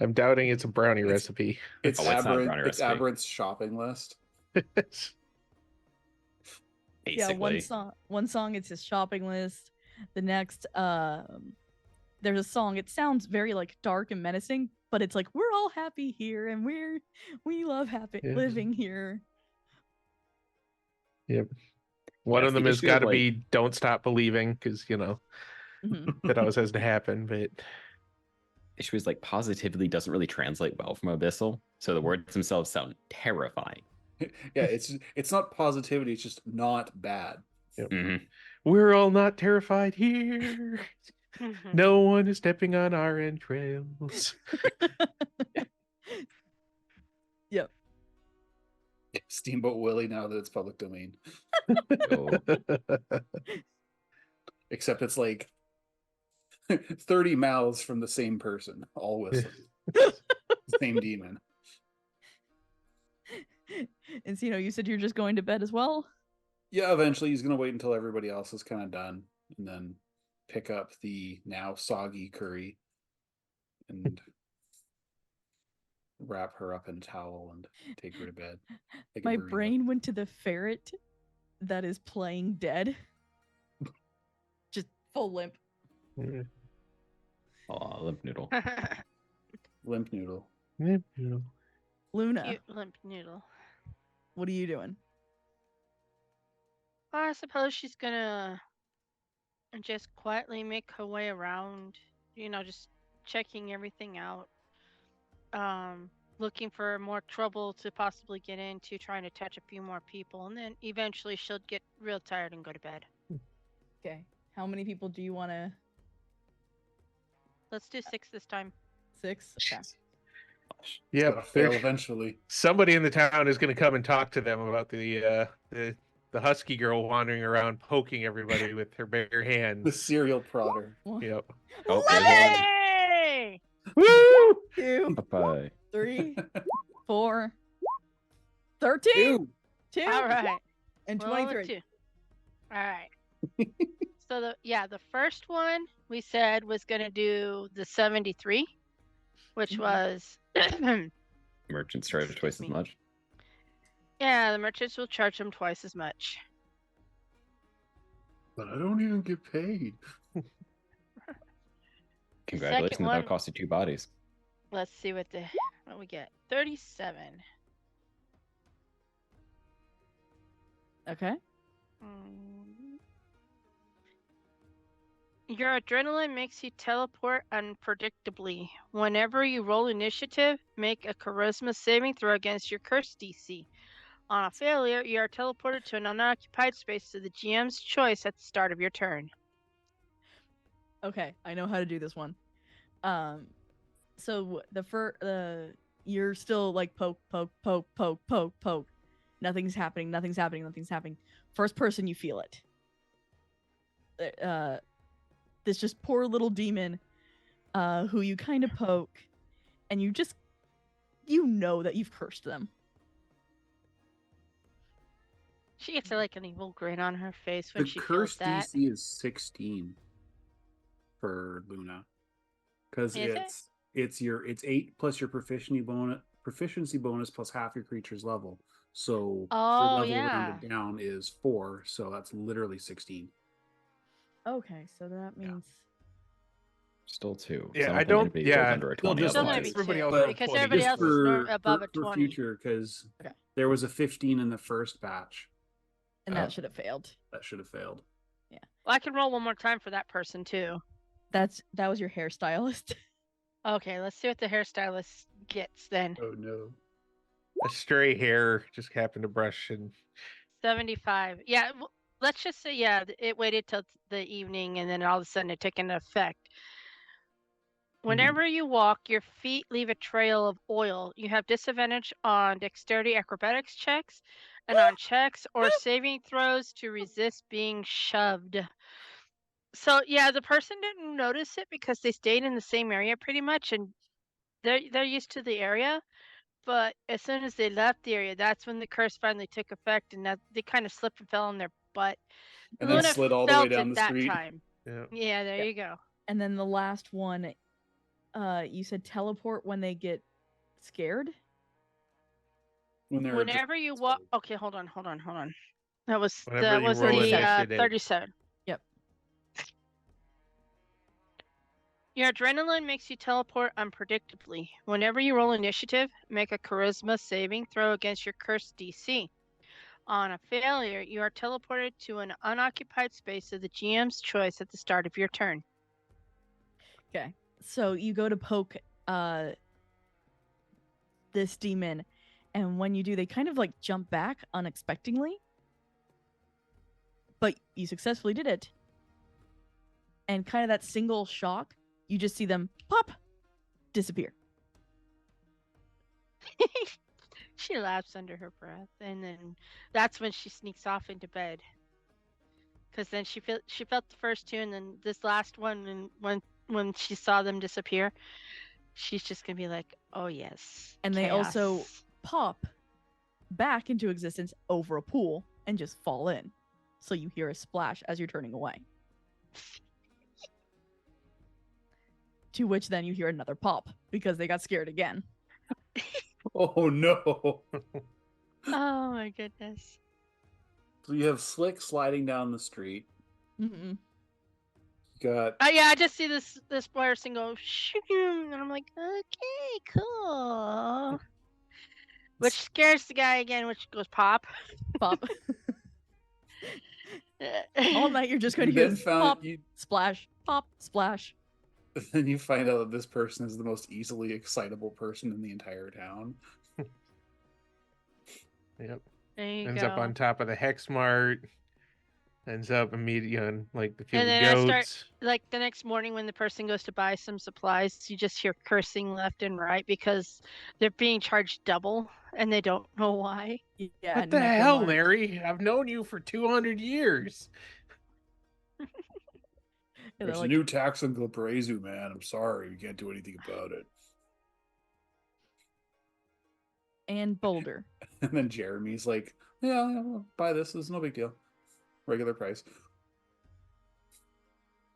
I'm doubting it's a brownie recipe. it's Oh, it's not a Aberrant, brownie it's recipe. Aberrant's shopping list. Basically. Yeah, one song it's his shopping list. The next there's a song, it sounds very like dark and menacing, but it's like we're all happy here and we love Yeah. living here. Yep. One Yes, of them the has issue got of, to like- be "Don't Stop Believing" because Mhm. that always has to happen. But issue is like positively doesn't really translate well from Abyssal. So the words themselves sound terrifying. Yeah, it's not positivity, it's just not bad. Mhm. we're all not terrified here. No one is stepping on our entrails. Yep. Steamboat Willie now that it's public domain. So, Except it's like 30 mouths from the same person, all whistling. Same demon. And so, you said you're just going to bed as well? Yeah, eventually he's gonna wait until everybody else is kind of done and then pick up the now soggy curry and wrap her up in a towel and take her to bed. Like a My burrito. brain went to the ferret that is playing dead. Just full limp. oh, limp noodle. Limp noodle. Luna, Cute limp noodle. what are you doing? I suppose she's gonna just quietly make her way around, just checking everything out. Looking for more trouble to possibly get into, trying to touch a few more people, and then eventually she'll get real tired and go to bed. Okay. How many people do you want to? Let's do 6 this time. 6? Okay. Yep. Gotta fail eventually. Somebody in the town is going to come and talk to them about the husky girl wandering around poking everybody with her bare The hands. serial prodder. Yep. Oh, there's one. Hey! Woo! 2, Bye-bye. 3, 4, 13, Ew. 2, All right. and Roll a 23. 2. All right. So the first one we said was gonna do the 73, which Mhm. was Merchants charge Excuse twice me. as much. yeah, the merchants will charge them twice as much. But I don't even get paid. Congratulations, one- that'll cost you 2 bodies. Let's see what we get. 37. Okay. Your adrenaline makes you teleport unpredictably. Whenever you roll initiative, make a charisma saving throw against your curse DC. On a failure, you are teleported to an unoccupied space to the GM's choice at the start of your turn. Okay, I know how to do this one. So you're still like poke, poke, poke, poke, poke, poke. Nothing's happening. Nothing's happening. Nothing's happening. First person, you feel it. This just poor little demon, who you kind of poke, and you know that you've cursed them. She gets like an evil grin on her face when The she feels curse that. DC is 16 for Luna. Because Is it's 8 plus your proficiency bonus plus half your creature's level. So Oh, your level yeah. rounded down is 4, so that's literally 16. Okay, so that Yeah. means Still 2. Yeah, So I think don't- anybody yeah, rolled under a still 20 just Still gonna otherwise. be Everybody two, else But because 20. everybody just else is above a for 20. future, because Okay. there was a 15 in the first batch. And that should have failed. That should have failed. Well, I can roll one more time for that person too. That was your hairstylist. Okay, let's see what the hairstylist gets then. Oh no. A stray hair just happened to brush and 75. Yeah, let's just say, yeah, it waited till the evening and then all of a sudden it took into effect. Whenever you walk, your feet leave a trail of oil. You have disadvantage on dexterity acrobatics checks and on checks or saving throws to resist being shoved. So yeah, the person didn't notice it because they stayed in the same area pretty much, and they're used to the area. But as soon as they left the area, that's when the curse finally took effect, and that they kind of slipped and fell on their butt. And then Luna slid all the way felt down it the that street. time. yeah. Yeah, there Yep. you go. And then the last one, you said teleport when they get scared. When they're just- Whenever you walk, okay, hold on. That was Whenever you roll 37. 37. Yep. Your adrenaline makes you teleport unpredictably. Whenever you roll initiative, make a charisma saving throw against your curse DC. On a failure, you are teleported to an unoccupied space of the GM's choice at the start of your turn. Okay. So you go to poke this demon, and when you do, they kind of like jump back unexpectedly. But you successfully did it. And kind of that single shock, you just see them pop, disappear. She laughs under her breath, and then that's when she sneaks off into bed. Because then she felt the first two, and then this last one, and when she saw them disappear, she's just gonna be like, "Oh yes." And they also chaos." pop back into existence over a pool and just fall in. So you hear a splash as you're turning away. To which then you hear another pop because they got scared again. Oh no. Oh my goodness. So you have Slick sliding down the street. Mm-hmm. You got Oh yeah, I just see this person go shoo, and I'm like, okay, cool. Which scares the guy again, which goes pop. Pop. All night you're just going to you hear then this found pop, you splash, pop, splash. then you find out that this person is the most easily excitable person in the entire town. Yep. There you Ends go. up on top of the Hex Mart. Ends up immediately on like the field And of then I start goats. like the next morning when the person goes to buy some supplies, you just hear cursing left and right because they're being charged double and they don't know why. Yeah. What the hell, Necromart. Larry? I've known you for 200 years. Yeah, There's they're a like, new tax on Glabrazu, man. I'm sorry, we can't do anything about it. and Boulder. And then Jeremy's like, yeah, I'll buy this. It's no big deal. Regular price.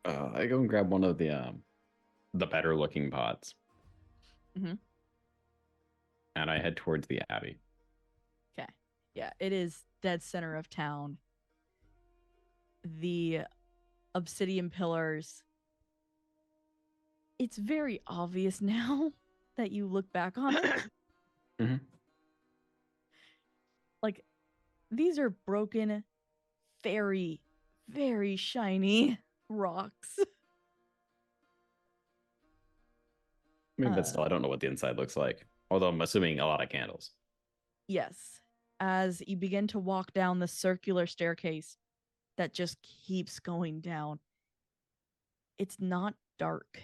I go and grab one of the better looking pots. Mhm. And I head towards the Abbey. Okay. Yeah, it is dead center of town. The obsidian pillars. It's very obvious now that you look back on it. Mhm. Like, these are broken, very, very shiny rocks. I mean, but still, I don't know what the inside looks like. Although I'm assuming a lot of candles. Yes. As you begin to walk down the circular staircase that just keeps going down, it's not dark.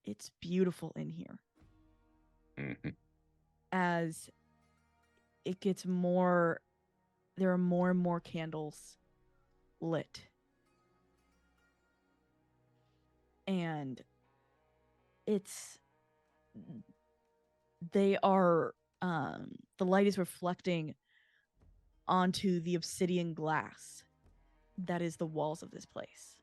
It's beautiful in here. Mhm. As it gets more, there are more and more candles lit. And they are, the light is reflecting onto the obsidian glass that is the walls of this place.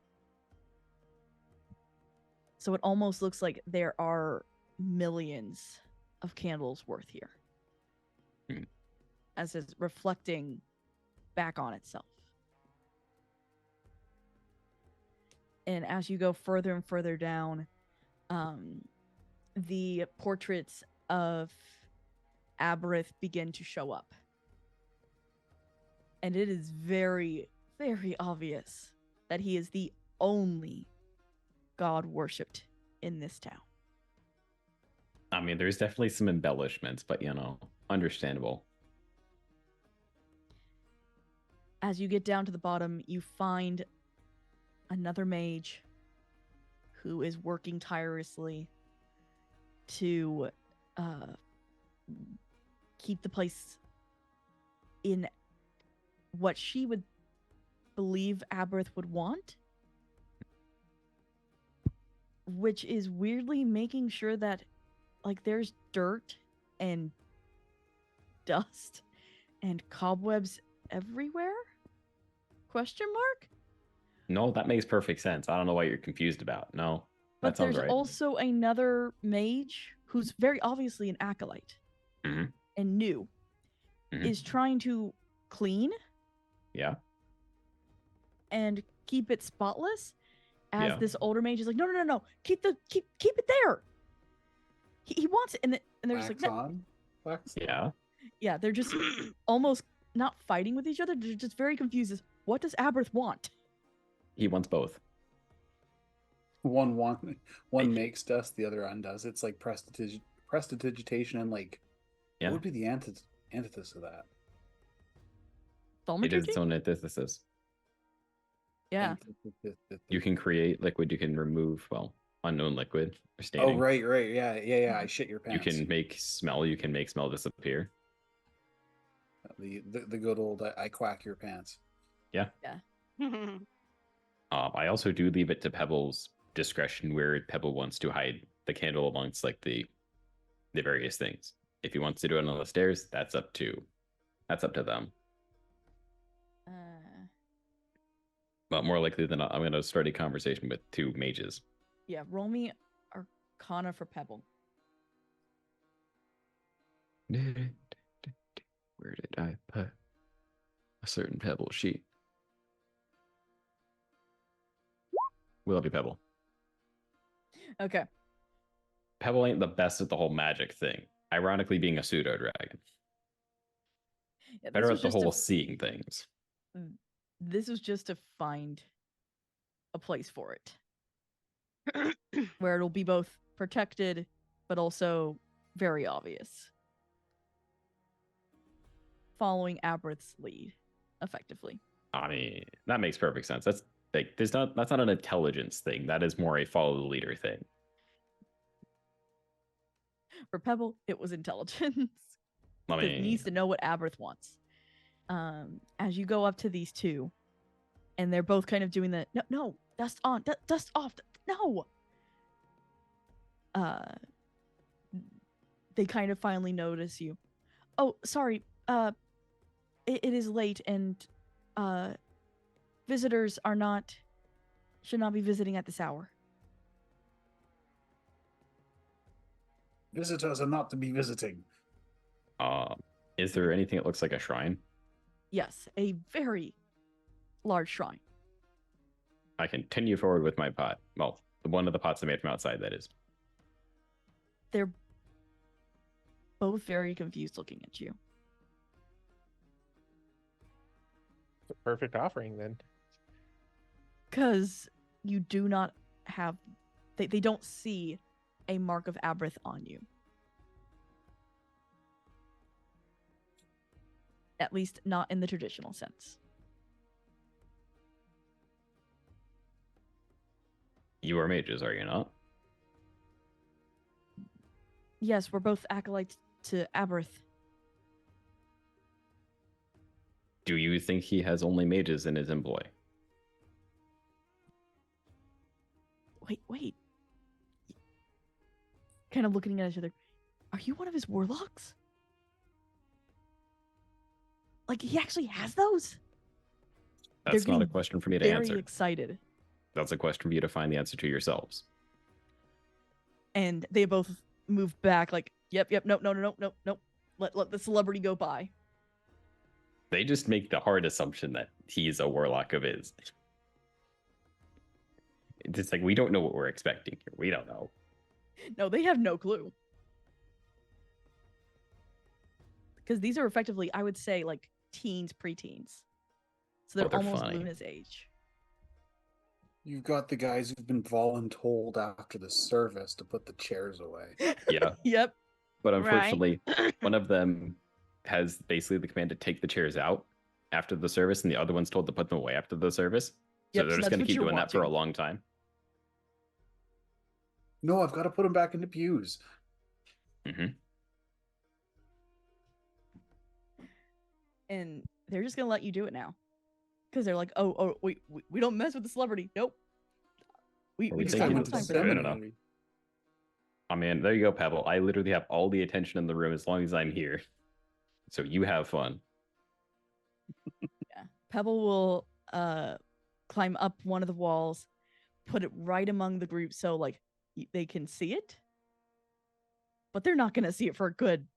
So it almost looks like there are millions of candles worth here. Hmm. As it's reflecting back on itself. And as you go further and further down, the portraits of Aberith begin to show up. And it is very, very obvious that he is the only god worshipped in this town. I mean, there's definitely some embellishments, but understandable. As you get down to the bottom, you find another mage who is working tirelessly to keep the place in what she would believe Aberith would want, which is weirdly making sure that there's dirt and dust and cobwebs everywhere? Question mark? No, that makes perfect sense. I don't know what you're confused about. No, But that sounds there's right. also another mage who's very obviously an acolyte Mhm. and new, Mhm. is trying to clean Yeah. and keep it spotless. As Yeah. this older mage is like, no, keep it there. He wants it, and they're just Wax like, no. on, wax off. Yeah. Yeah, they're just almost not fighting with each other. They're just very confused. As what does Aberth want? He wants both. One makes dust, the other undoes. It's like prestidigitation, and what Yeah. would be the antithesis of that? It is Thaumaturgy? its own antithesis. Yeah. You can create liquid. You can remove, unknown liquid or Oh, staining. right. Yeah. I shit your You pants. can make smell. You can make smell disappear. The good old I quack your pants. Yeah. I also do leave it to Pebble's discretion where Pebble wants to hide the candle amongst the various things. If he wants to do it on the stairs, that's up to them. But more likely than not, I'm going to start a conversation with two mages. Yeah, roll me Arcana for Pebble. Where did I put a certain Pebble sheet? Will it be Pebble? Okay. Pebble ain't the best at the whole magic thing. Ironically, being a pseudo dragon. Yeah, Better at the whole seeing things. This was just to find a place for it. Where it'll be both protected, but also very obvious. Following Aberth's lead, effectively. I mean, that makes perfect sense. That's that's not an intelligence thing. That is more a follow the leader thing. For Pebble, it was intelligence. I Because mean, it needs to know what Aberth wants. As you go up to these two, and they're both kind of doing the no, dust on, dust off, no. They kind of finally notice you. Oh, sorry. It is late, and visitors should not be visiting at this hour. Visitors are not to be visiting. is there anything that looks like a shrine? Yes, a very large shrine. I continue forward with my pot. Well, one of the pots I made from outside, that is. They're both very confused looking at you. It's a perfect offering then. Because you do not have... They don't see a mark of Aberth on you. At least not in the traditional sense. You are mages, are you not? Yes, we're both acolytes to Aberth. Do you think he has only mages in his employ? Wait. Kind of looking at each other. Are you one of his warlocks? Like, he actually has those? That's They're not a getting question for me to very answer. excited. That's a question for you to find the answer to yourselves. And they both move back like, yep, no. Let the celebrity go by. They just make the hard assumption that he's a warlock of his. It's like we don't know what we're expecting here. We don't know. No, they have no clue. Because these are effectively, I would say, like teens, preteens. So they're they're almost funny. Luna's age. You've got the guys who've been voluntold after the service to put the chairs away. Yeah. Yep. But Right. unfortunately, one of them has basically the command to take the chairs out after the service, and the other one's told to put them away after the service. So Yep, they're so just that's going to what keep you're doing that for a watching. long time. No, I've got to put them back into pews. Hmm. And they're just gonna let you do it now. Because they're like, oh, we don't mess with the celebrity. Nope. We Well, we do think not you have went to time the for that. seminary. Enough. I mean, there you go, Pebble. I literally have all the attention in the room as long as I'm here. So you have fun. Yeah. Pebble will climb up one of the walls, put it right among the group so like they can see it. But they're not gonna see it for a good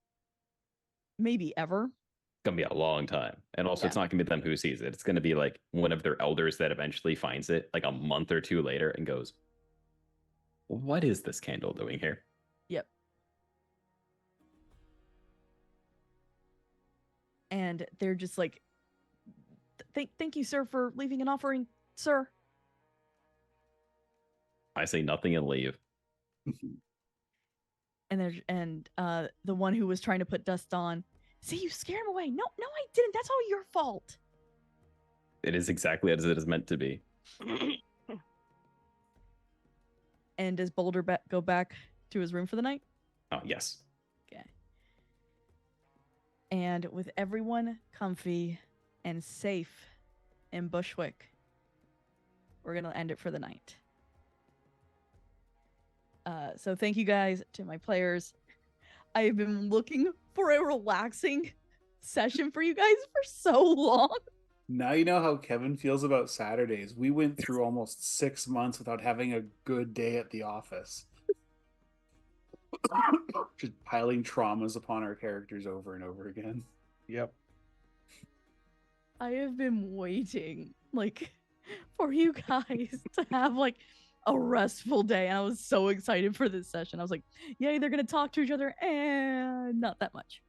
maybe ever. Gonna be a long time. And also it's not gonna be them who sees it. It's gonna be like one of their elders that eventually finds it like a month or two later and goes, what is this candle doing here? Yep. And they're just like, thank you, sir, for leaving an offering, sir. I say nothing and leave. And the one who was trying to put dust on, see, you scared him away. No, I didn't. That's all your fault. It is exactly as it is meant to be. And does Boulder go back to his room for the night? Oh, yes. Okay. And with everyone comfy and safe in Bushwick, we're going to end it for the night. So thank you guys to my players. I have been looking for a relaxing session for you guys for so long. Now you know how Kevin feels about Saturdays. We went through almost 6 months without having a good day at the office. Just piling traumas upon our characters over and over again. Yep. I have been waiting, like, for you guys to have, like, a restful day. And I was so excited for this session. I was like, yay, they're going to talk to each other, and not that much.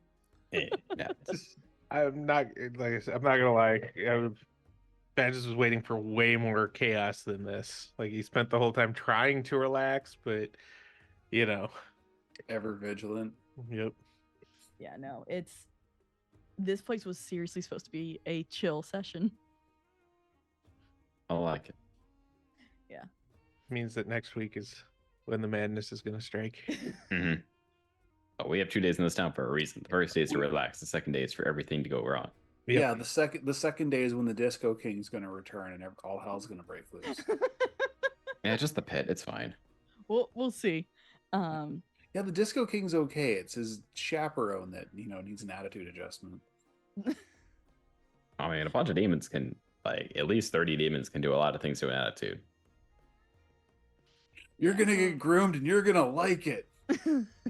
I'm not, like I said, I'm not gonna lie. Badges was waiting for way more chaos than this. Like, he spent the whole time trying to relax, but you know, Ever vigilant. yep. Yeah, no, this place was seriously supposed to be a chill session. I like it. Yeah. Means that next week is when the madness is gonna strike. Mm-hmm. Oh, we have 2 days in this town for a reason. The first day is to relax. The second day is for everything to go wrong. Yep. Yeah, the second day is when the Disco King's going to return and all hell's going to break loose. Yeah, just the pit. It's fine. We'll see. Yeah, the Disco King's okay. It's his chaperone that, needs an attitude adjustment. I mean, a bunch of demons can, like, at least 30 demons can do a lot of things to an attitude. You're going to get groomed and you're going to like it.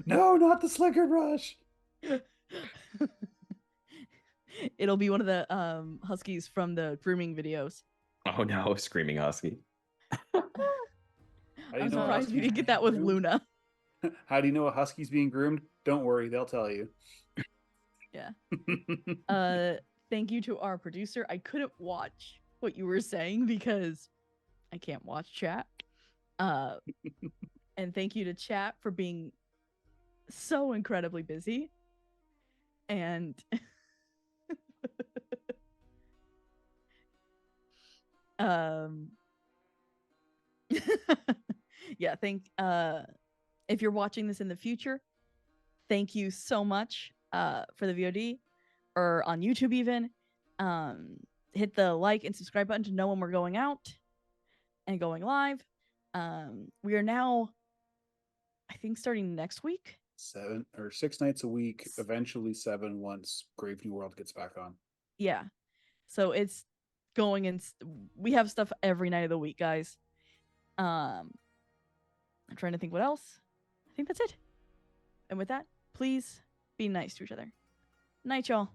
No, not the slicker brush. It'll be one of the huskies from the grooming videos. Oh no, screaming husky. I'm surprised you didn't get that with Luna. How do you know a husky's being groomed? Don't worry, they'll tell you. Yeah. Thank you to our producer. I couldn't watch what you were saying because I can't watch chat. And thank you to chat for being so incredibly busy. And yeah, if you're watching this in the future, thank you so much for the VOD or on YouTube even. Hit the like and subscribe button to know when we're going out and going live. We are now, I think, starting next week. 7 or 6 nights a week, eventually 7 once Grave New World gets back on. Yeah. So it's going in. We have stuff every night of the week, guys. I'm trying to think what else. I think that's it. And with that, please be nice to each other. Night, y'all.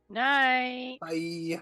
Night. Bye.